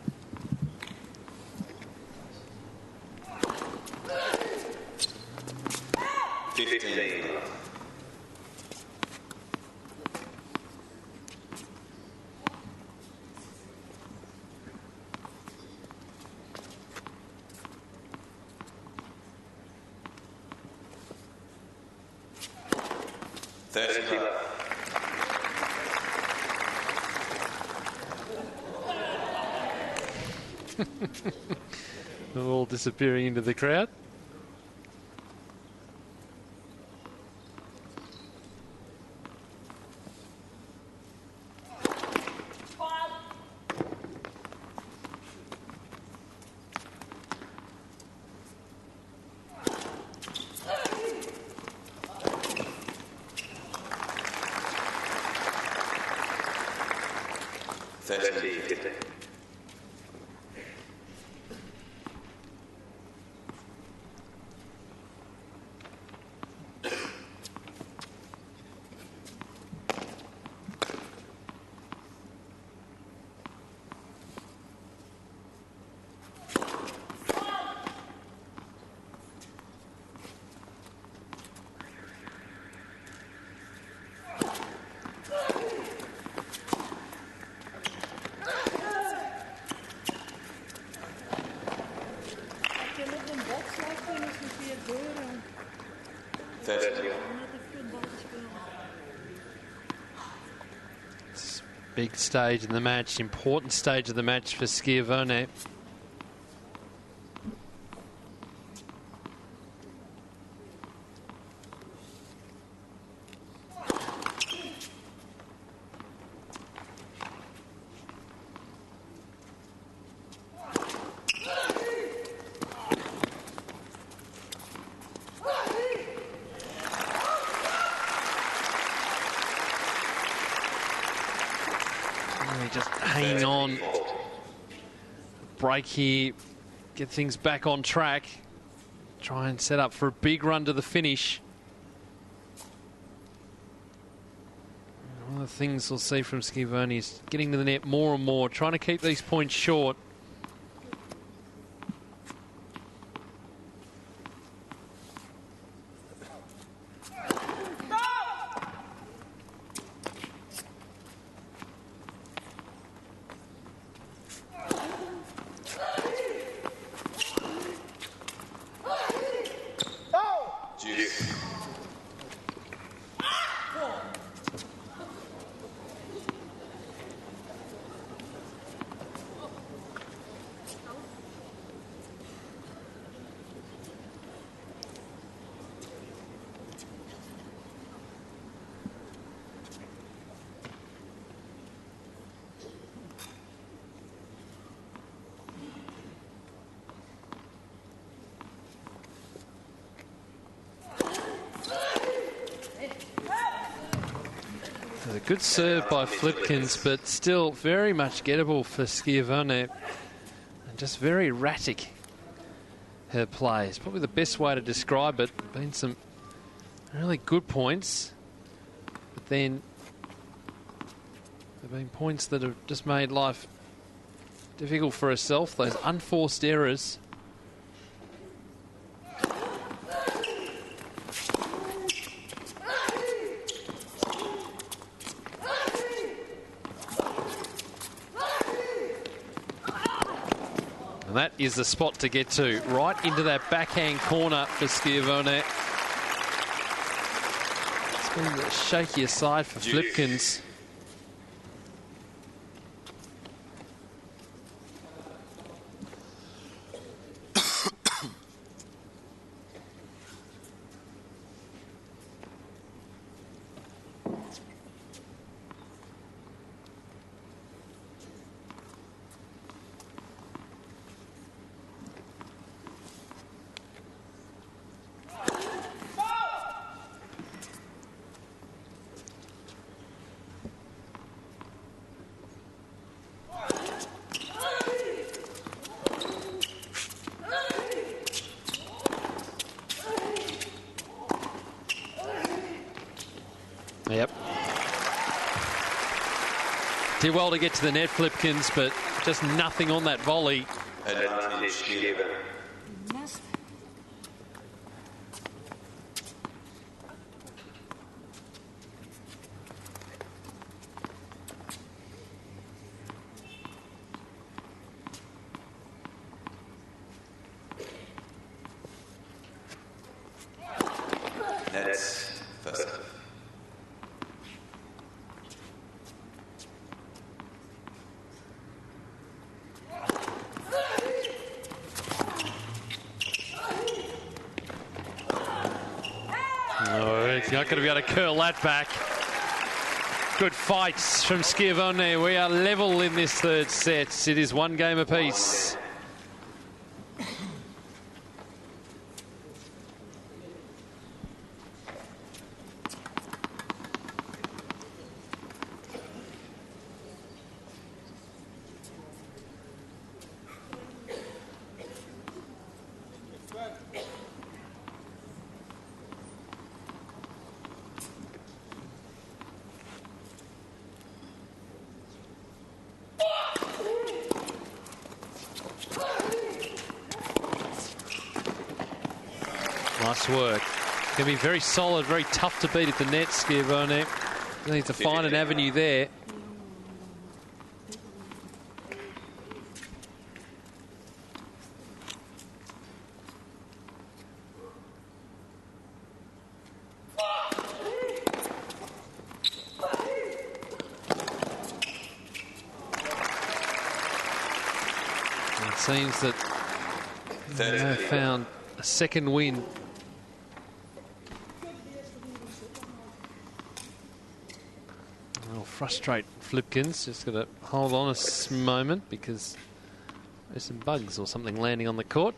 All disappearing into the crowd. Big stage in the match, important stage of the match for Schiavone. Just hanging on. Break here. Get things back on track. Try and set up for a big run to the finish. One of the things we'll see from Schiavone is getting to the net more and more. Trying to keep these points short. A good serve by Flipkins, but still very much gettable for Schiavone. And just very erratic, her play. It's probably the best way to describe it. Been some really good points, but then there have been points that have just made life difficult for herself. Those unforced errors. That is the spot to get to. Right into that backhand corner for Schiavone. It's been the shakier side for Flipkins. Yep. Did well to get to the net, Flipkins, but just nothing on that volley. Advantage given. Nets first. No, he's not going to be able to curl that back. Good fights from Schiavone. We are level in this third set. It is one game apiece. Nice work. Going to be very solid, very tough to beat at the net, Schiavone. Needs to find an avenue there. It seems that they have found a second win. I'll frustrate Flipkins. Just got to hold on a moment because there's some bugs or something landing on the court.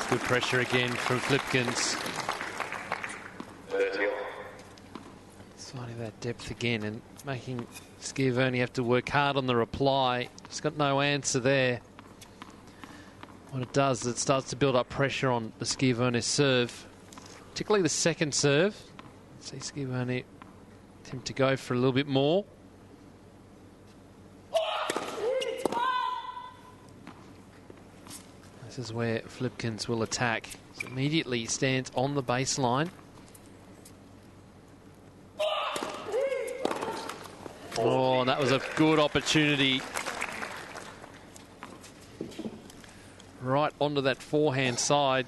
Good pressure again from Flipkins. Finding that depth again and making Schiavone have to work hard on the reply. Just got no answer there. What it does is it starts to build up pressure on the Schiavone serve, particularly the second serve. See Schiavone attempt to go for a little bit more. This is where Flipkins will attack. So immediately he stands on the baseline. Oh, and that was a good opportunity. Right onto that forehand side.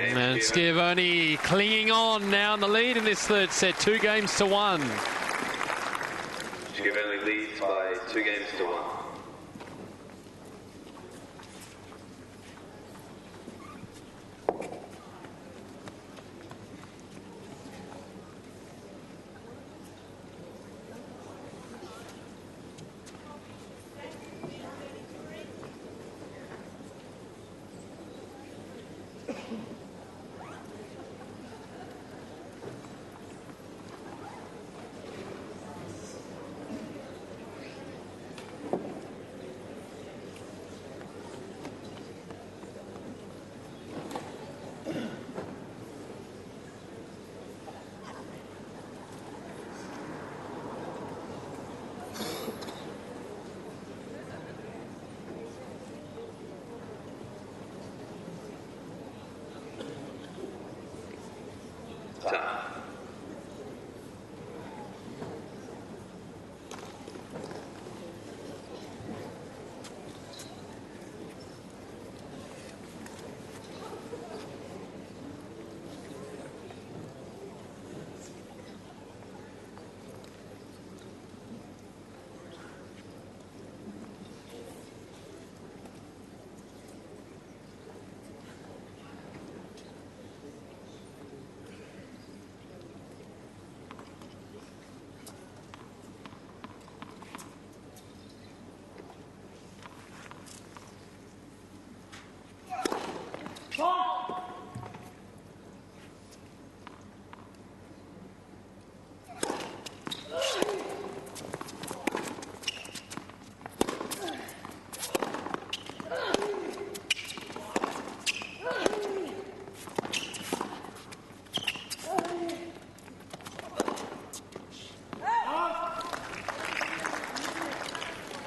And Schiavone clinging on now in the lead in this third set, 2-1. Schiavone leads by 2-1.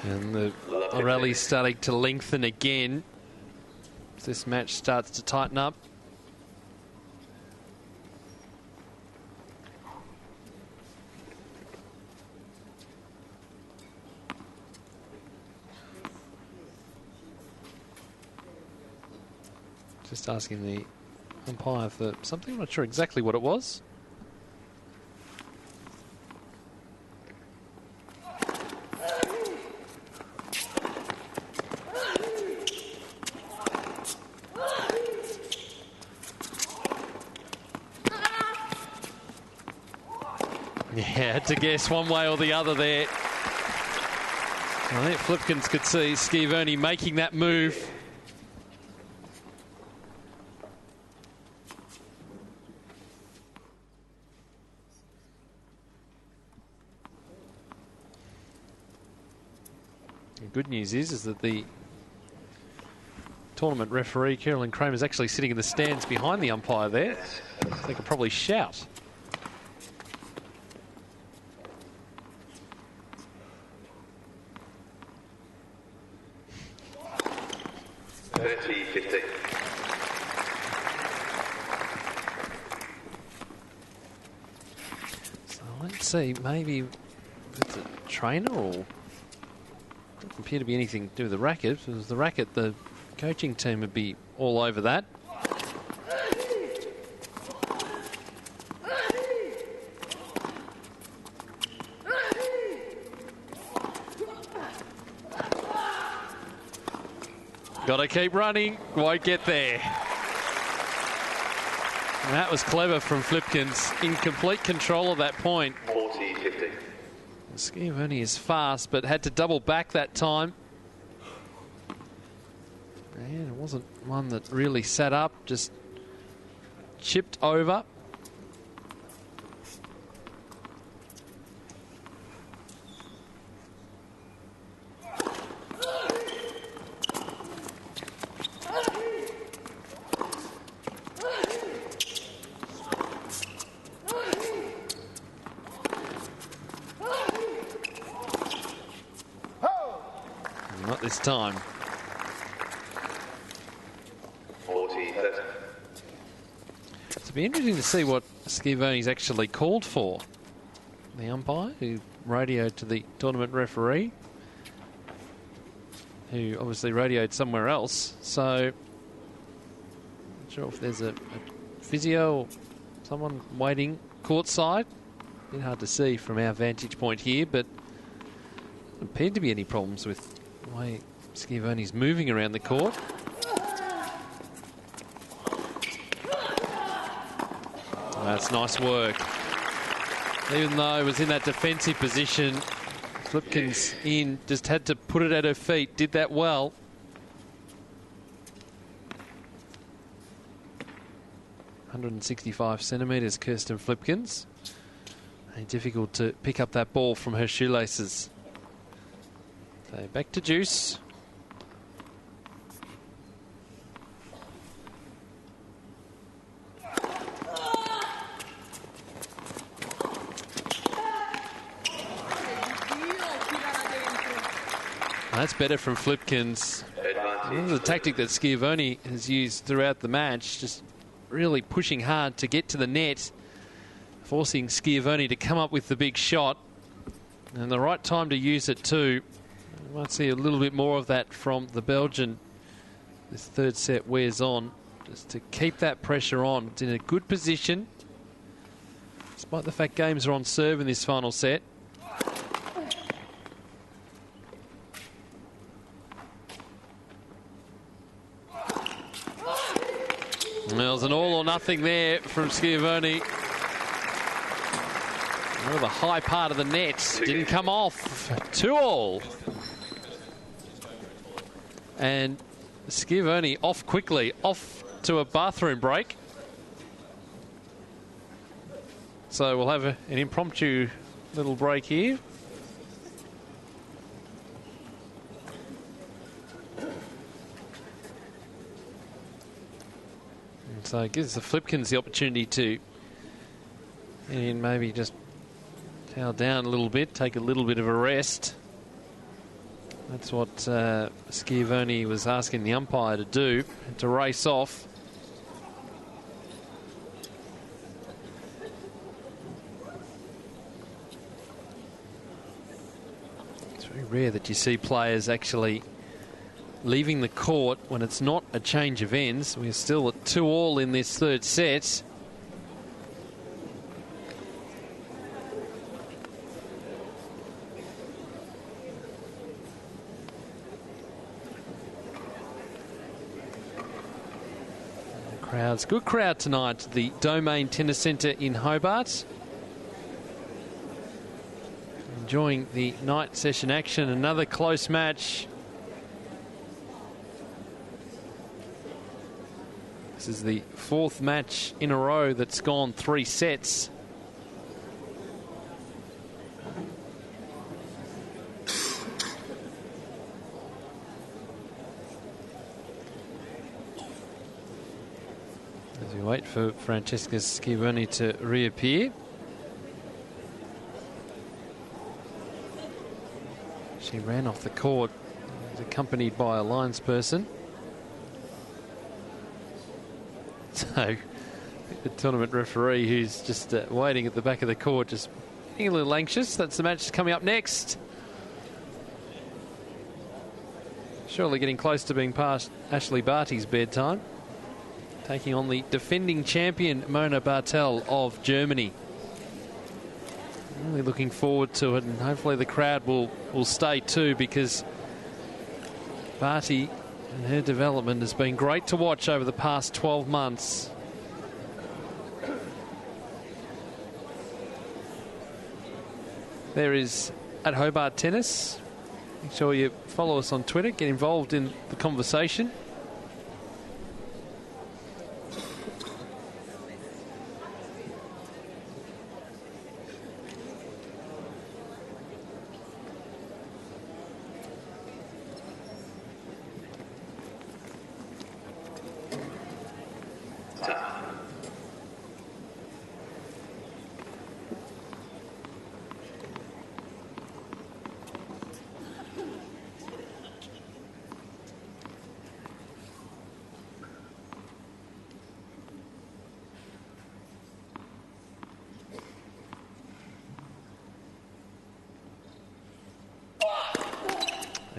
And the rally's starting to lengthen again as this match starts to tighten up. Just asking the umpire for something. I'm not sure exactly what it was. Yeah, had to guess one way or the other there. I think Flipkins could see Schiavone making that move. The good news is that the tournament referee, Carolyn Kramer, is actually sitting in the stands behind the umpire there. They could probably shout. See, maybe it's a trainer or doesn't appear to be anything to do with the racket. If it was the racket, the coaching team would be all over that. Got to keep running, won't get there. And that was clever from Flipkins, in complete control of that point. 40-50. Schiavone is fast, but had to double back that time. And it wasn't one that really sat up, just chipped over. This time. 40-30. It'll be interesting to see what Schiavone's actually called for. The umpire who radioed to the tournament referee, who obviously radioed somewhere else. So sure if there's a physio or someone waiting courtside. A bit hard to see from our vantage point here, but there appeared to be any problems with the way Schiavone's moving around the court. That's nice work. Even though it was in that defensive position, Flipkins just had to put it at her feet. Did that well. (165cm), Kirstin Flipkins. And difficult to pick up that ball from her shoelaces. So back to Juice. That's better from Flipkins. This is a tactic that Schiavone has used throughout the match, just really pushing hard to get to the net, forcing Schiavone to come up with the big shot. And the right time to use it too. We might see a little bit more of that from the Belgian. This third set wears on, just to keep that pressure on. It's in a good position, despite the fact games are on serve in this final set. There was an all or nothing there from Schiavone. Oh, the high part of the net didn't come off. 2-all. And Schiavone off quickly, off to a bathroom break. So we'll have an impromptu little break here. So it gives the Flipkins the opportunity to and maybe just towel down a little bit, take a little bit of a rest. That's what Schiavone was asking the umpire to do, to race off. It's very rare that you see players actually leaving the court when it's not a change of ends. We're still at 2-all in this third set. Crowds, good crowd tonight at the Domain Tennis Centre in Hobart. Enjoying the night session action. Another close match. This is the fourth match in a row that's gone 3 sets. As we wait for Francesca Schiavone to reappear. She ran off the court, was accompanied by a linesperson. So the tournament referee, who's just waiting at the back of the court, just getting a little anxious. That's the match coming up next. Surely getting close to being past Ashley Barty's bedtime. Taking on the defending champion Mona Bartel of Germany. Really looking forward to it, and hopefully the crowd will stay too, because Barty and her development has been great to watch over the past 12 months. There is at Hobart Tennis. Make sure you follow us on Twitter, get involved in the conversation.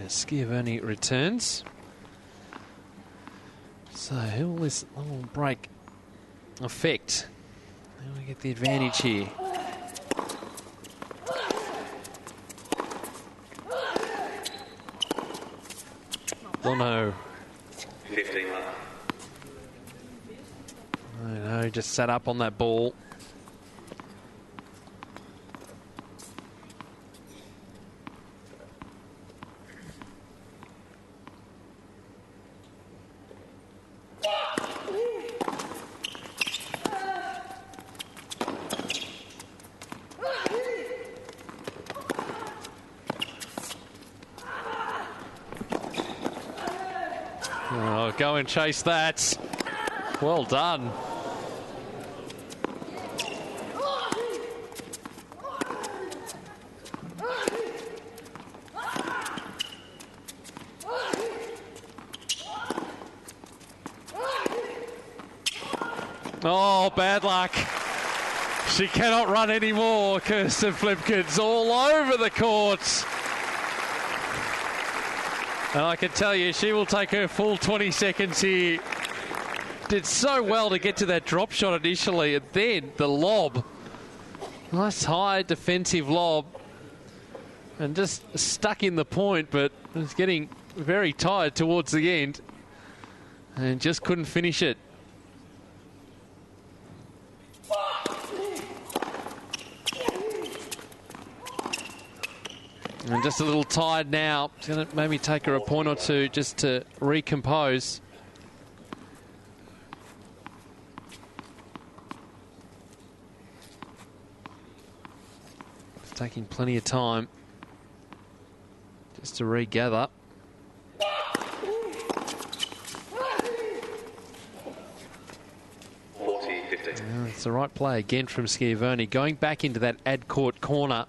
Schiavone returns. So who will this long break affect? How do we get the advantage here? Oh no. 15 left. I know, just sat up on that ball. Oh, go and chase that. Well done. Oh, bad luck. She cannot run anymore. Kirstin Flipkins all over the court. And I can tell you, she will take her full 20 seconds here. Did so well to get to that drop shot initially, and then the lob. Nice high defensive lob. And just stuck in the point, but was getting very tired towards the end. And just couldn't finish it. And just a little tired now. It's going to maybe take her a point or two just to recompose. It's taking plenty of time just to regather. It's the right play again from Schiavone. Going back into that ad court corner.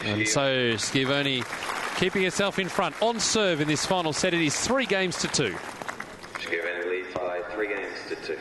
And so Schiavone keeping herself in front on serve in this final set. It is 3-2. Schiavone leads by 3-2.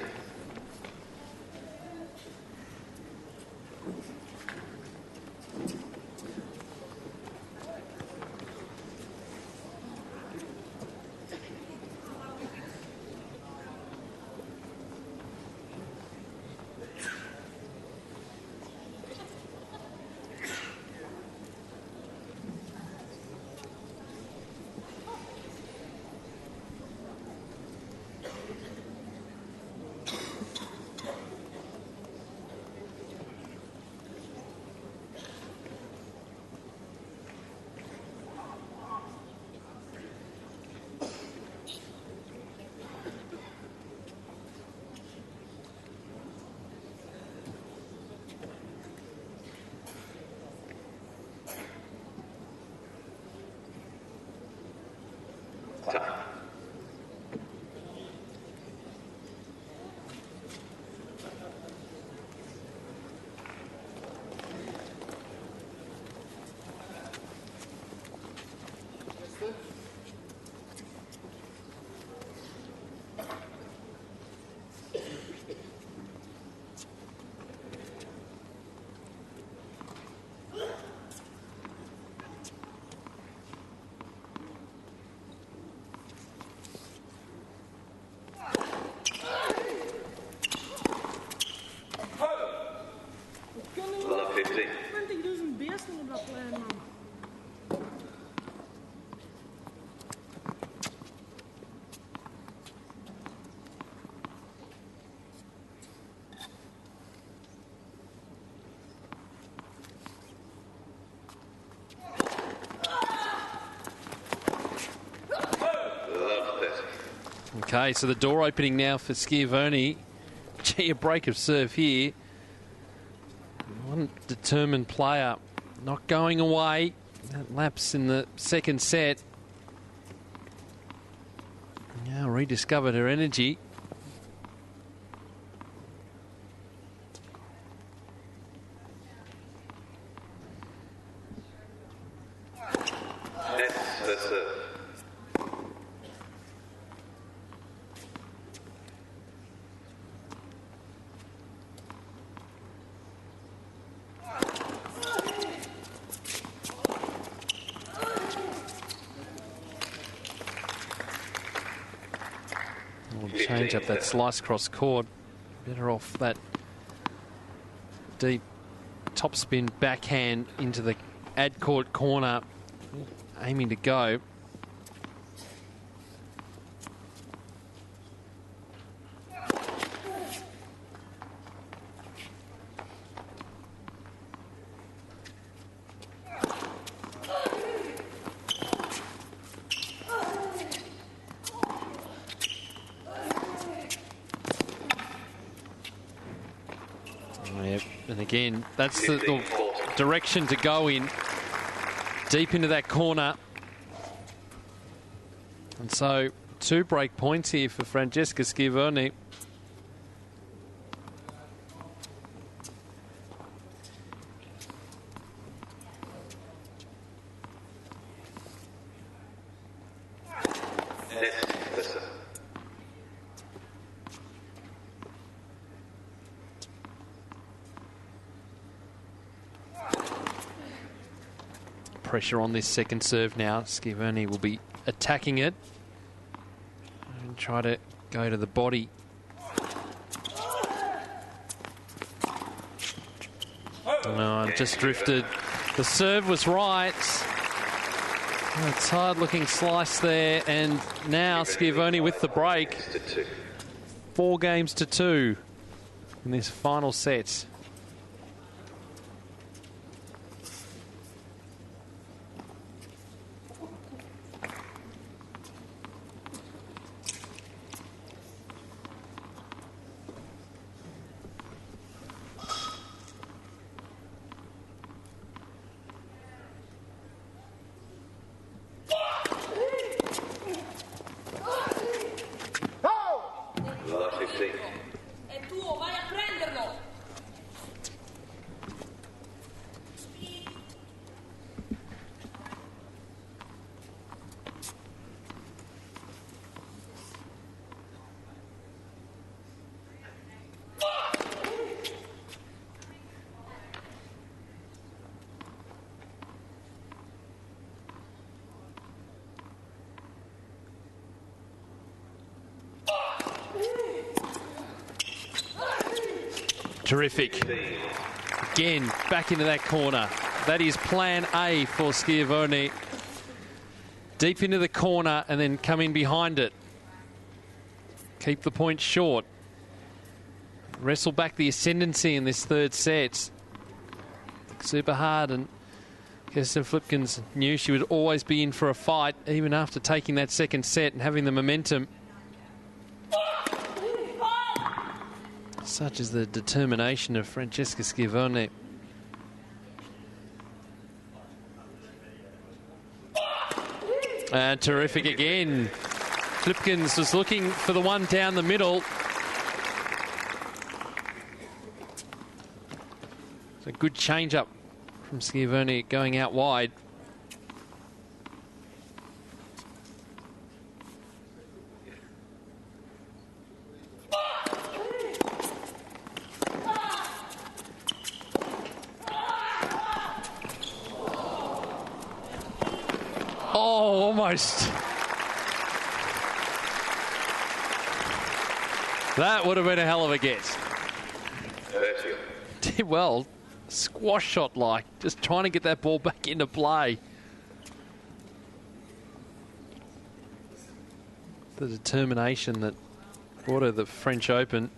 Okay, so the door opening now for Schiavone. Gee, a break of serve here. One determined player not going away. That lapse in the second set. Now rediscovered her energy. We'll change up that slice cross court. Better off that deep topspin backhand into the ad court corner, aiming to go. And again, that's the direction to go in, deep into that corner. And so 2 break points here for Francesca Schiavone. Pressure on this second serve now. Schiavone will be attacking it and try to go to the body. No, just drifted. The serve was right. A tired-looking slice there, and now Schiavone with the break. 4 games to 2 in this final set. Terrific. Again, back into that corner. That is plan A for Schiavone. Deep into the corner and then come in behind it. Keep the point short. Wrestle back the ascendancy in this third set. Super hard, and Kirstin Flipkins knew she would always be in for a fight, even after taking that second set and having the momentum. Such is the determination of Francesca Schiavone. And terrific again. Flipkins was looking for the one down the middle. It's a good change-up from Schiavone going out wide. Oh, almost. That would have been a hell of a guess. Did well. Squash shot like. Just trying to get that ball back into play. The determination that brought her the French Open.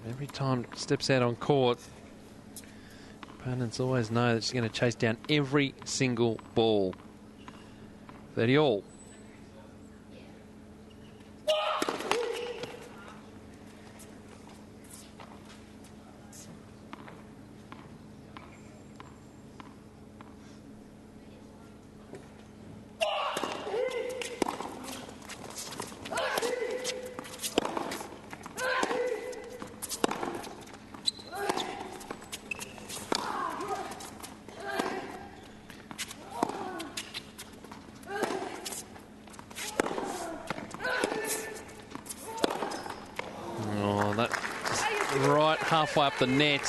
Every time steps out on court, opponents always know that she's going to chase down every single ball. 30 all. Halfway up the net.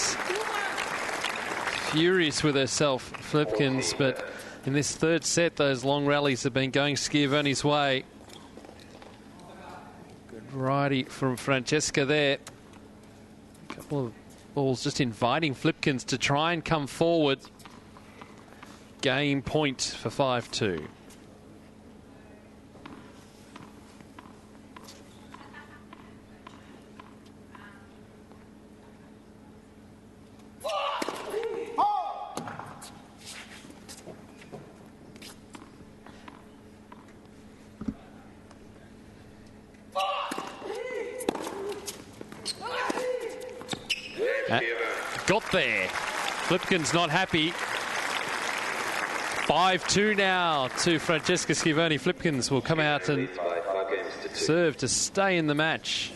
Furious with herself, Flipkins, but in this third set, those long rallies have been going Schiavone's way. variety from Francesca there. A couple of balls just inviting Flipkins to try and come forward. Game point for 5-2. Got there. Flipkins not happy. 5-2 now to Francesca Schiavone. Flipkins will come out and serve to stay in the match.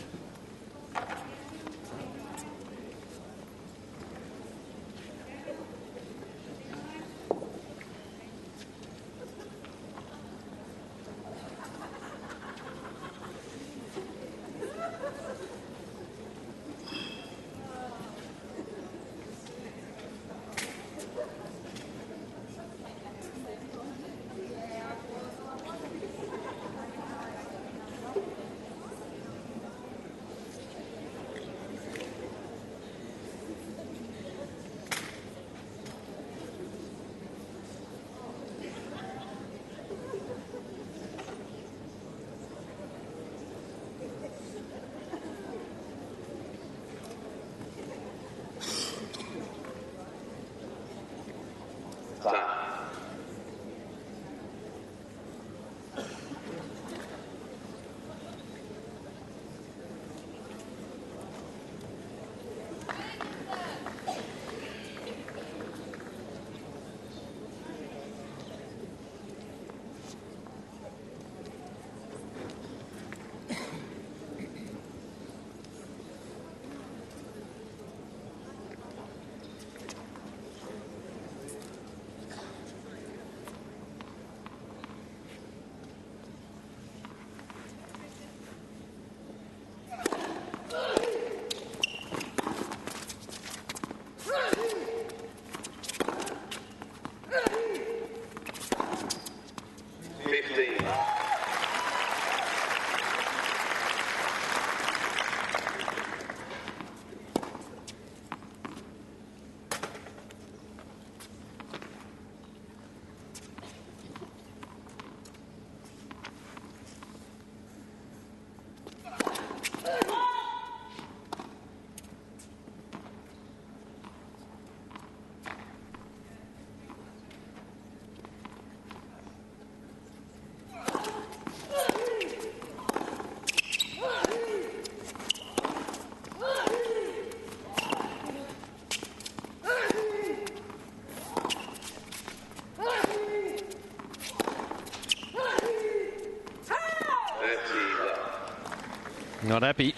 Not happy.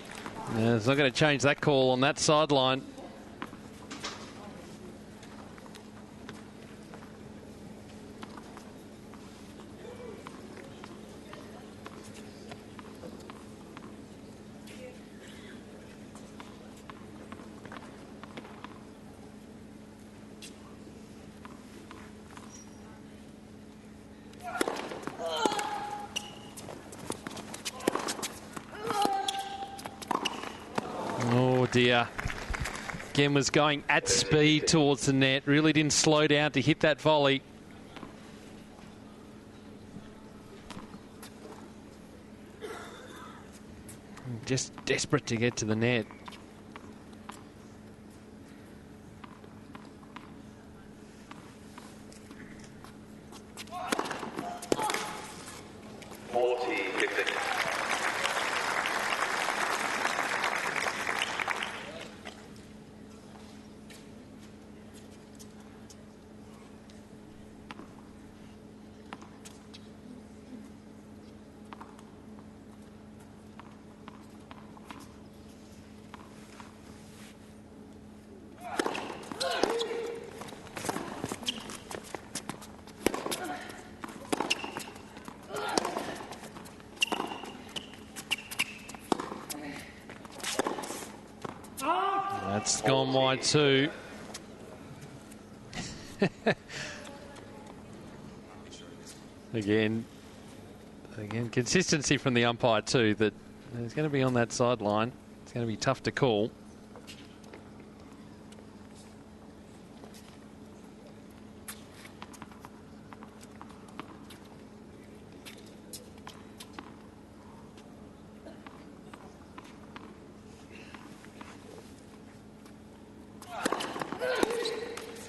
It's not going to change that call on that sideline. Dear. Again was going at speed towards the net. Really didn't slow down to hit that volley. Just desperate to get to the net. That's gone wide too. Again, consistency from the umpire too, that He's going to be on that sideline. It's going to be tough to call.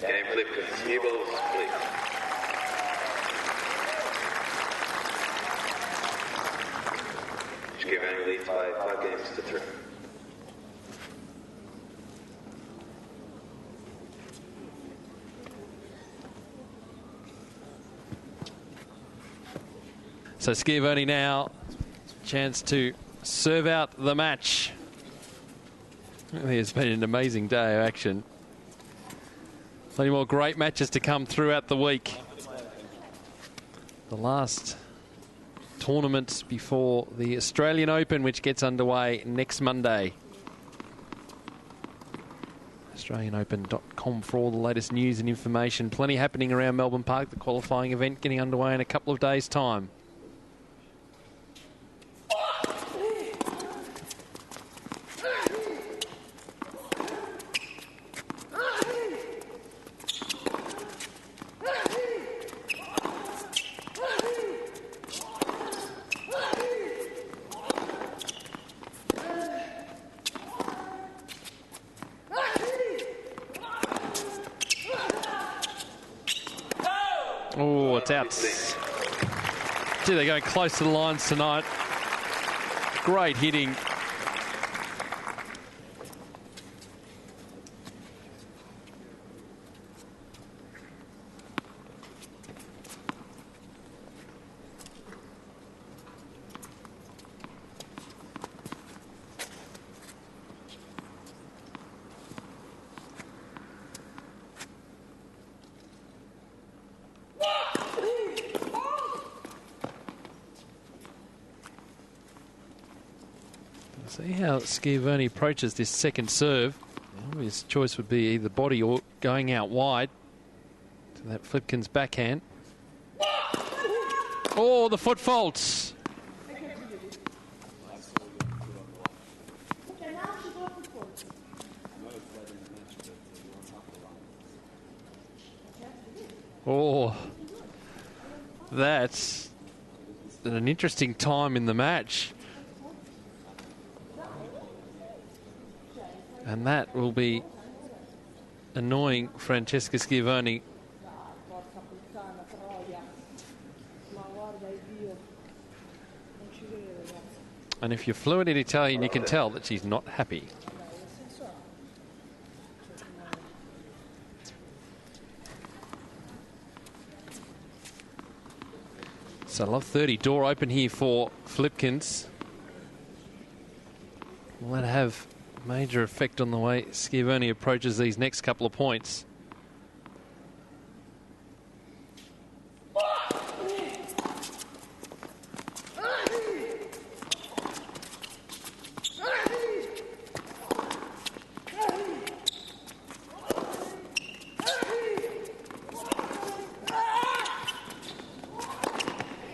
Game Flipkins, new balls, please. Schiavone leads by 5 games to 3. So Schiavone now, chance to serve out the match. I think it's been an amazing day of action. Plenty more great matches to come throughout the week. The last tournament before the Australian Open, which gets underway next Monday. AustralianOpen.com for all the latest news and information. Plenty happening around Melbourne Park. The qualifying event getting underway in a couple of days' time. Oh, it's out. Gee, they're going close to the lines tonight. Great hitting. See how Schiavone approaches this second serve. His choice would be either body or going out wide to that Flipkins backhand. Oh, the foot faults. Oh, that's an interesting time in the match. And that will be annoying Francesca Schiavone. And if you're fluent in Italian, you can tell that she's not happy. So love 30 door open here for Flipkins. Will that have major effect on the way Schiavone approaches these next couple of points?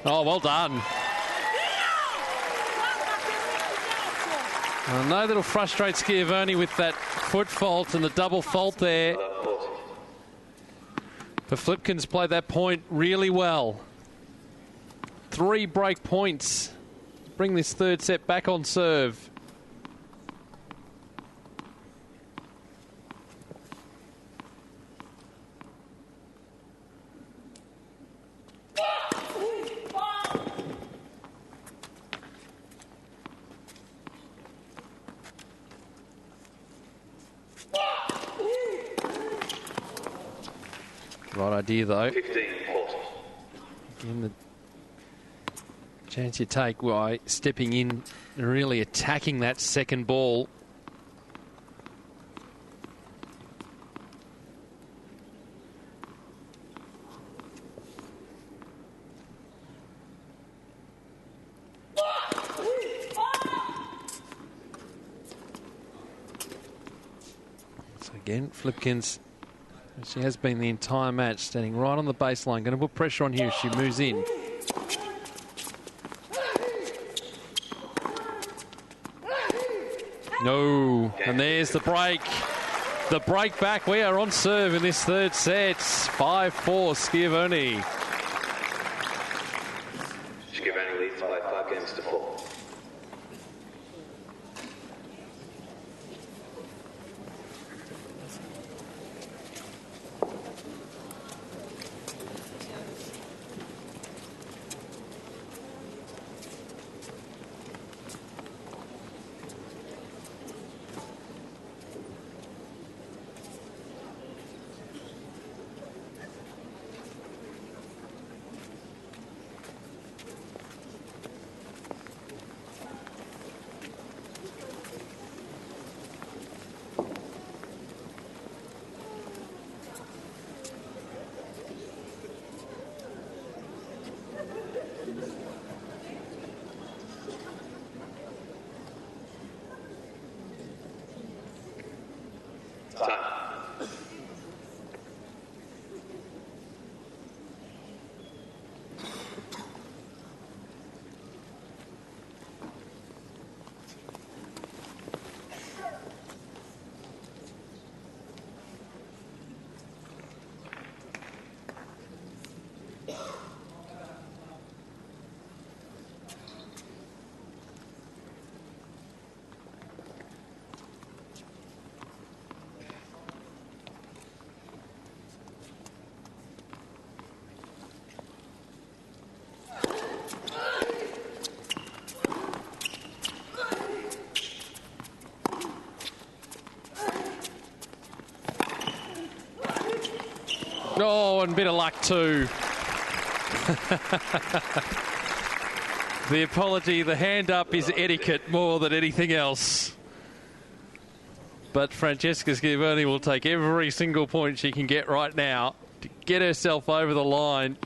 Oh, well done. I know that'll frustrate Schiavone with that foot fault and the double fault there. But Flipkins played that point really well. 3 break points. Bring this third set back on serve. Right idea, though. 15 Again, the chance you take by stepping in and really attacking that second ball. So again, Flipkins, she has been the entire match, standing right on the baseline. Going to put pressure on here if she moves in. No, and there's the break. The break back. We are on serve in this third set. 5-4 Schiavone. Schiavone leads by 5 games to 4. Oh, and a bit of luck too. The apology, the hand up is etiquette more than anything else. But Francesca Schiavone will take every single point she can get right now to get herself over the line.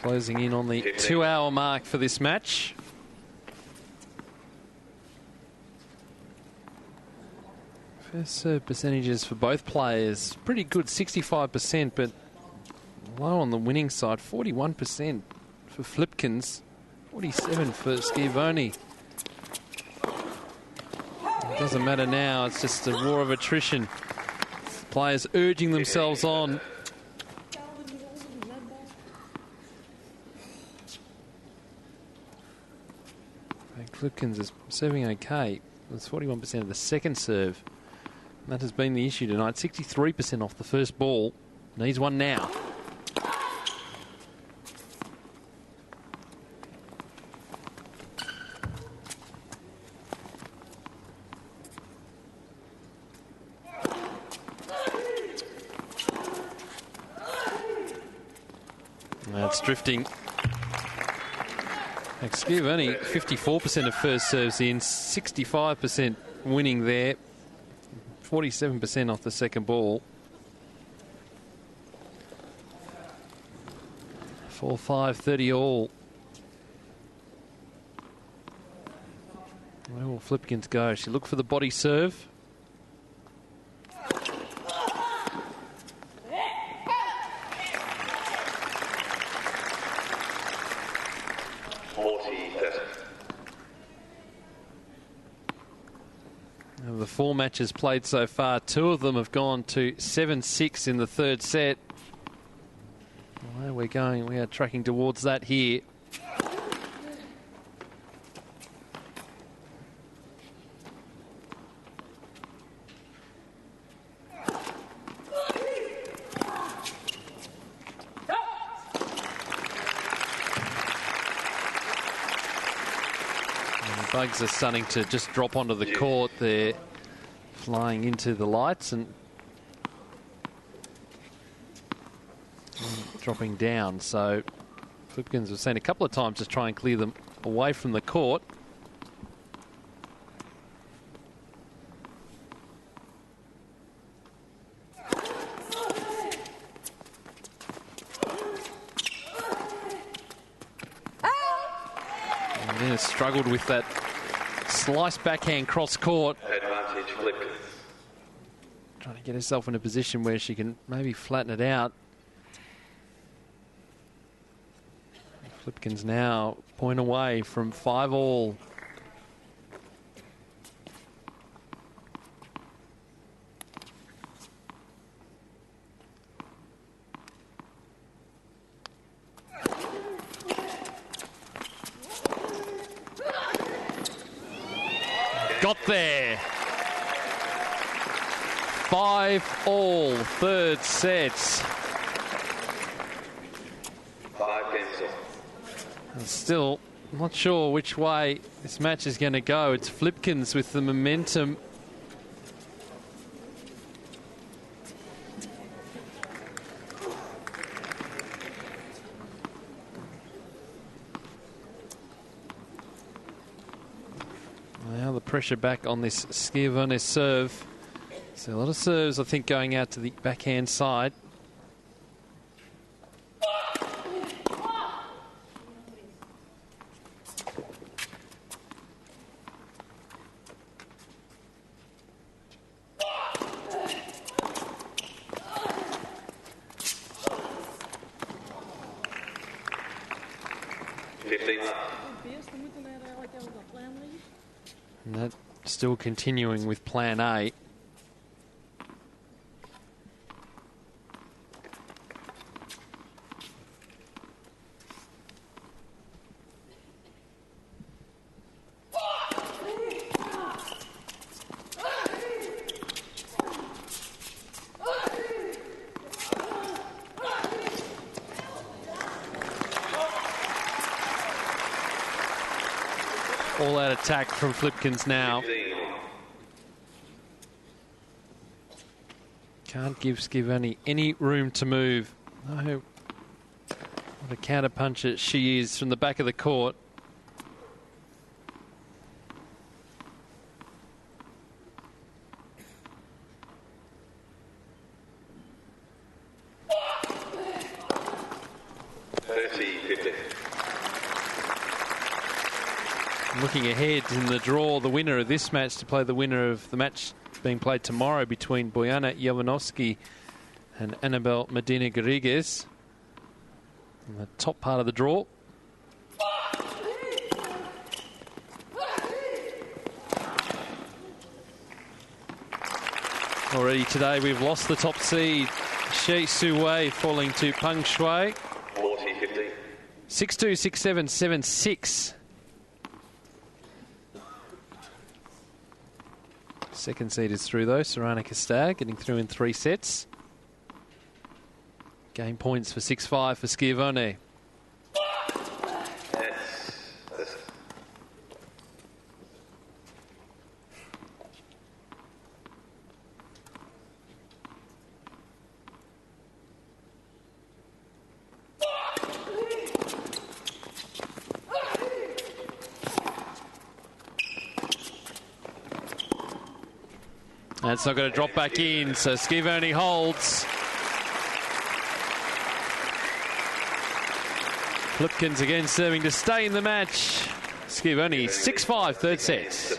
Closing in on the 2-hour mark for this match. First serve percentages for both players, pretty good, 65%, but low on the winning side, 41% for Flipkins, 47% for Schiavone. It doesn't matter now, it's just a war of attrition. Players urging themselves on. Flipkins is serving okay. That's 41% of the second serve. That has been the issue tonight. 63% off the first ball. Needs one now. That's drifting. Schiavone, 54% of first serves in, 65% winning there, 47% off the second ball. 4-5, 30 all. Where will Flipkins go? She look for the body serve. Of the 4 matches played so far, 2 of them have gone to 7-6 in the third set. Where we're going, we are tracking towards that here. Bugs are starting to just drop onto the court. They're flying into the lights and dropping down. So Flipkins was seen a couple of times to try and clear them away from the court. Yeah, struggled with that slice backhand cross court. Advantage Flipkins. Trying to get herself in a position where she can maybe flatten it out. Flipkins now point away from 5-all. Got there. 5-all, third sets. 5 games off. And still not sure which way this match is going to go. It's Flipkins with the momentum. Now the pressure back on this Schiavone serve. So a lot of serves, I think, going out to the backhand side. And that still continuing with plan A. All-out attack from Flipkins now. Can't give Schiavone any room to move. No. What a counter puncher she is from the back of the court. Looking ahead in the draw, the winner of this match to play the winner of the match being played tomorrow between Bojana Jovanovski and Annabel Medina Garrigues in the top part of the draw. Already today we've lost the top seed, Shi Su-wei falling to Peng Shuai. 40-15. 6-2, 6-7, 7-6. Second seed is through though. Sorana Castag getting through in 3 sets. Game points for 6-5 for Schiavone. That's not going to drop back in, so Schiavone holds. Flipkins again serving to stay in the match. Schiavone 6-5, third set.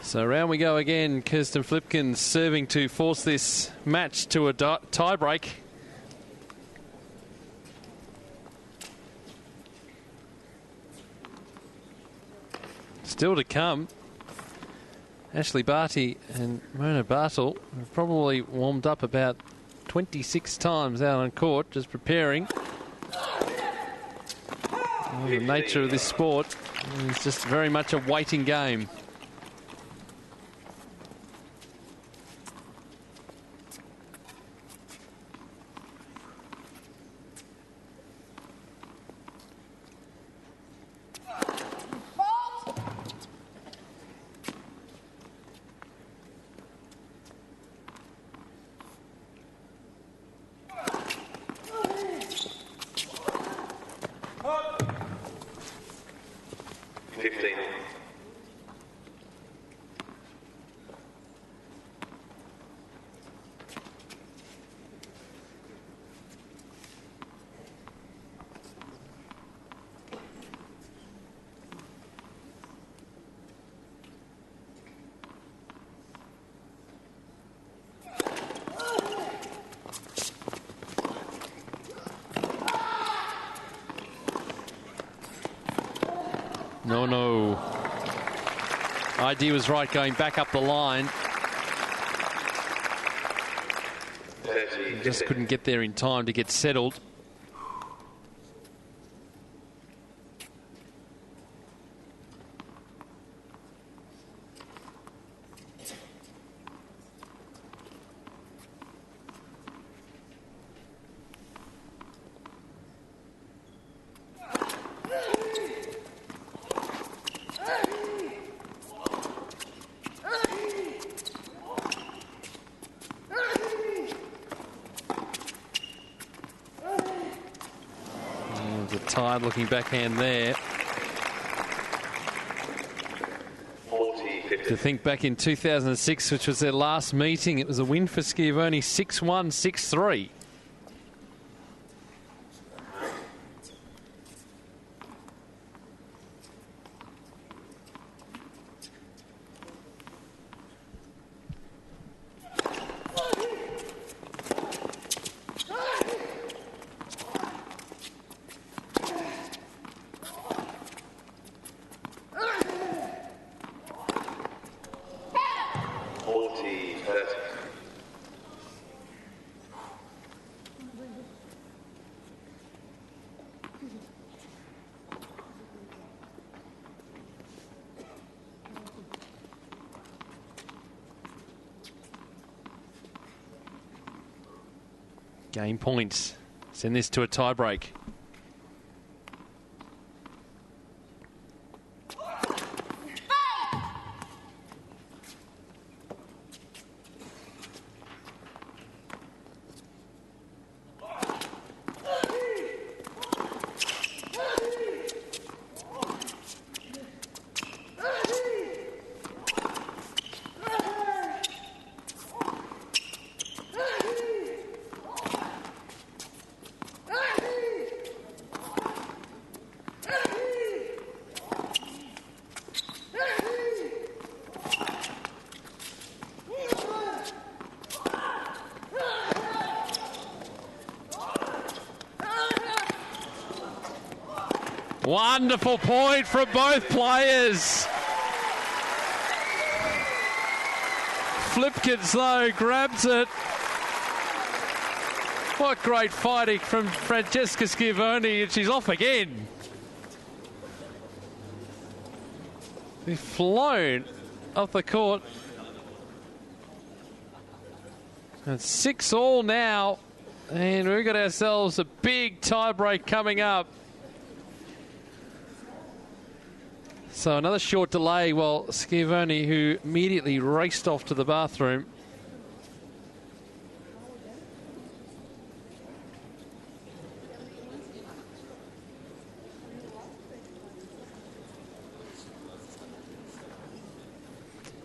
So around we go again. Kirstin Flipkins serving to force this match to a tie break. still to come. Ashley Barty and Mona Bartle have probably warmed up about 26 times out on court, just preparing. Well, the nature of this sport is just very much a waiting game. No. ID was right going back up the line. Just couldn't get there in time to get settled. Tired looking backhand there. To think back in 2006, which was their last meeting, it was a win for Schiavone, 6-1, 6-3. Game points. Send this to a tie break. Wonderful point from both players. Flipkins, though, grabs it. What great fighting from Francesca Schiavone, and she's off again. We've flown off the court. And 6-all now, and we've got ourselves a big tie break coming up. So another short delay while Schiavone, who immediately raced off to the bathroom.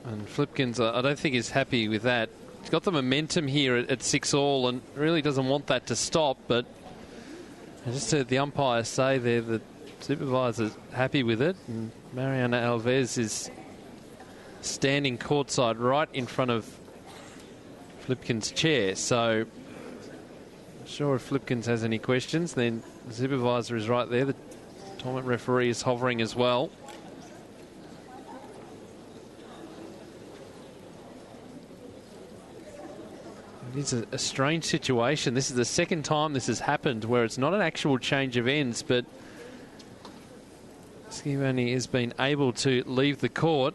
And Flipkins, I don't think is happy with that. He's got the momentum here at 6-all and really doesn't want that to stop, but I just heard the umpire say there that supervisor's happy with it, and Mariana Alves is standing courtside right in front of Flipkins' chair. So, not sure if Flipkins has any questions. Then the supervisor is right there. The tournament referee is hovering as well. It's a strange situation. This is the second time this has happened where it's not an actual change of ends, but Schiavone has been able to leave the court.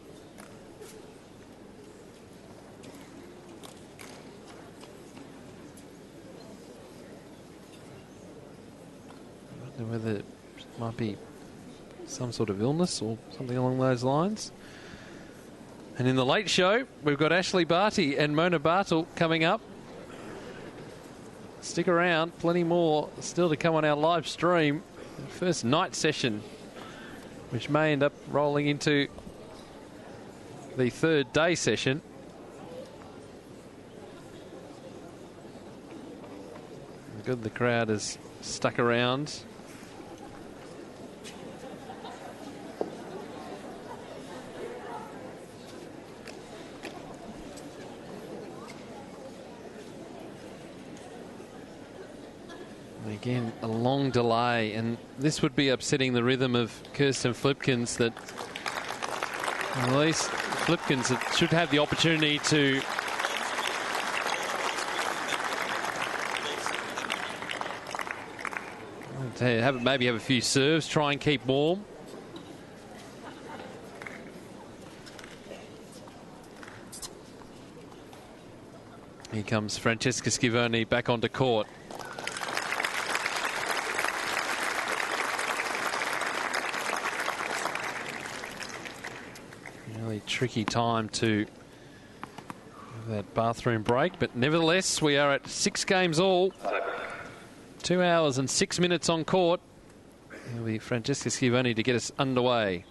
I don't know whether it might be some sort of illness or something along those lines. And in the late show, we've got Ashley Barty and Mona Bartle coming up. Stick around, plenty more still to come on our live stream. First night session, which may end up rolling into the third day session. Good, the crowd has stuck around. Again, a long delay, and this would be upsetting the rhythm of Kirstin Flipkins, that at least Flipkins should have the opportunity to maybe have a few serves, try and keep warm. Here comes Francesca Schiavone back onto court. Tricky time to have that bathroom break, but nevertheless we are at 6 games all. 2 hours and 6 minutes on court. It'll be Francesca Schiavone to get us underway.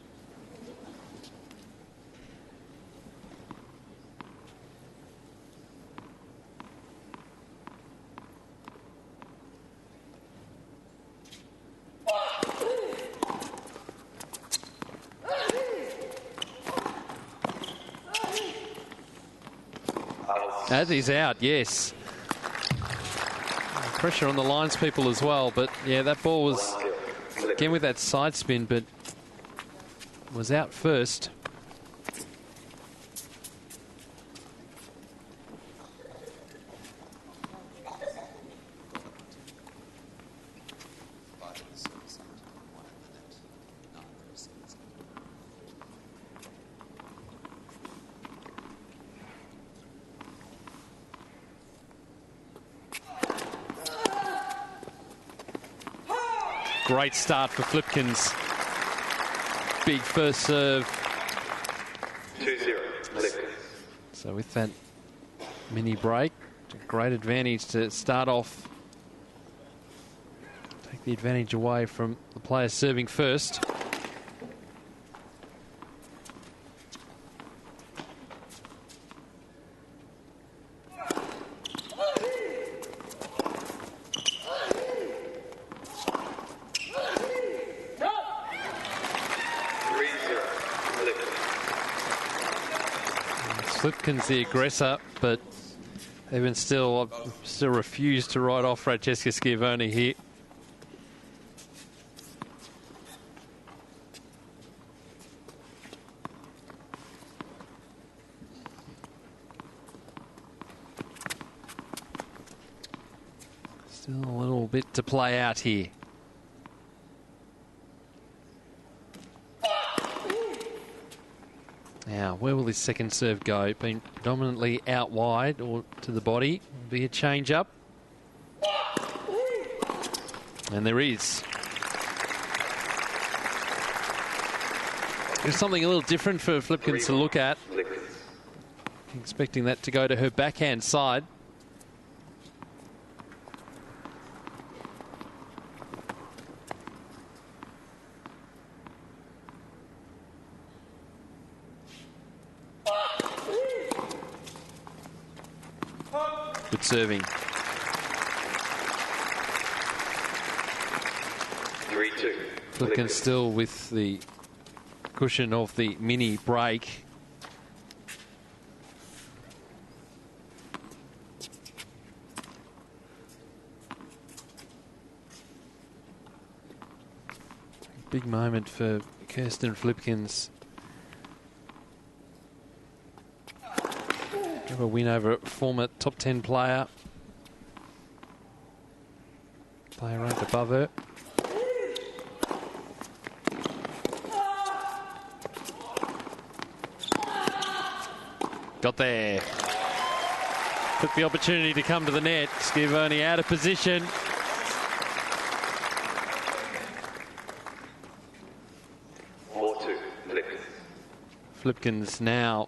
That is out, yes. Pressure on the lines people as well, but yeah, that ball was, again with that side spin, but was out first. Great start for Flipkins. Big first serve. 2-0. So with that mini break, it's a great advantage to start off. Take the advantage away from the players serving first. Flipkins the aggressor, but even still, I still refuse to write off Francesca Schiavone here. Still a little bit to play out here. Now, where will this second serve go? Been predominantly out wide or to the body. Be a change up. And there is. There's something a little different for Flipkins to look at. Expecting that to go to her backhand side. Good serving. 3-2. Flipkins still with the cushion of the mini break. Big moment for Kirstin Flipkins. Have a win over a former top 10 player. Player ranked above her. Got there. Took the opportunity to come to the net. Schiavone out of position. Flipkins now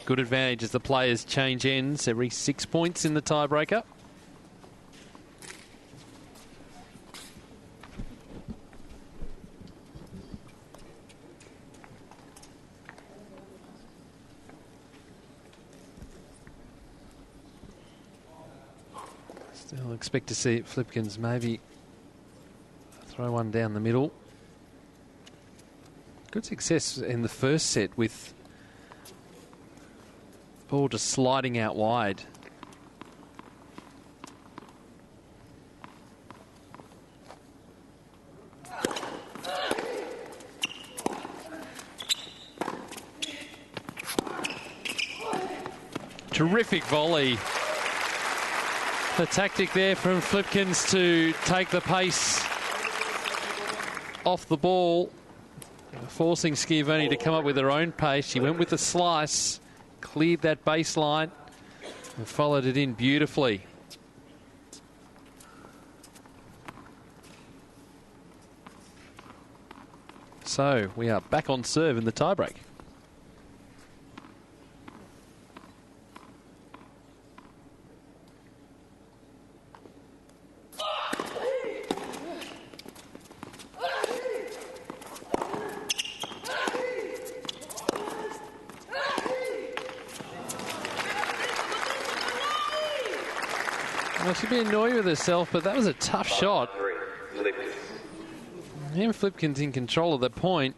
good advantage as the players change ends every 6 points in the tiebreaker. Still expect to see Flipkins maybe throw one down the middle. Good success in the first set with ball just sliding out wide. Terrific volley. The tactic there from Flipkins to take the pace off the ball, forcing Schiavone to come up with her own pace. She went with the slice, cleared that baseline and followed it in beautifully. So we are back on serve in the tiebreak. Well, she'd be annoyed with herself, but that was a tough shot. Even Flipkins in control of the point.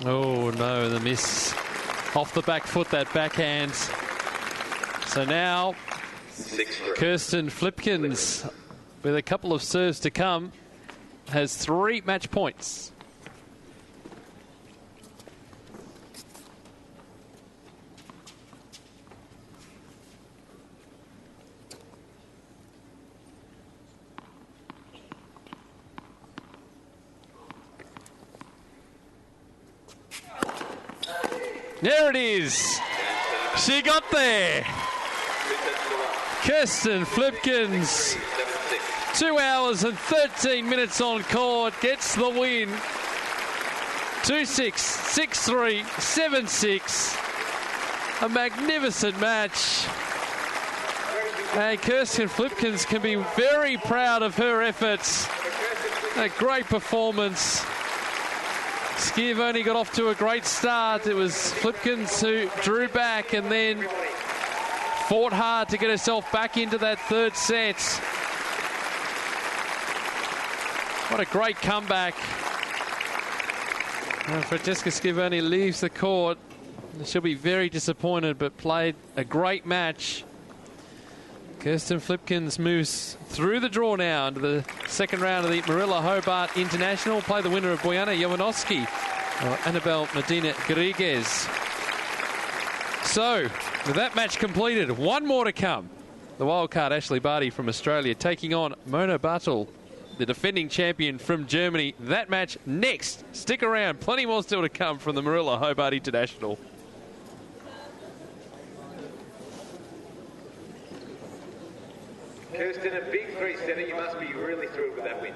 Oh no, the miss off the back foot, that backhand. So now Kirstin Flipkins, with a couple of serves to come, has 3 match points. There it is. She got there. Kirstin Flipkins, 2 hours and 13 minutes on court, gets the win. 2-6, 6-3, 7-6. A magnificent match. And Kirstin Flipkins can be very proud of her efforts. A great performance. Schiavone got off to a great start. It was Flipkins who drew back and then fought hard to get herself back into that third set. What a great comeback. And Francesca Schiavone leaves the court. She'll be very disappointed, but played a great match. Kirstin Flipkins moves through the draw now into the second round of the Moorilla Hobart International. Play the winner of Bojana Jovanovski or Annabelle Medina Garrigues. So, with that match completed, one more to come. The wildcard Ashley Barty from Australia taking on Mona Bartel, the defending champion from Germany. That match next. Stick around. Plenty more still to come from the Moorilla Hobart International. Kirstin, a big 3-setter. You must be really thrilled with that win.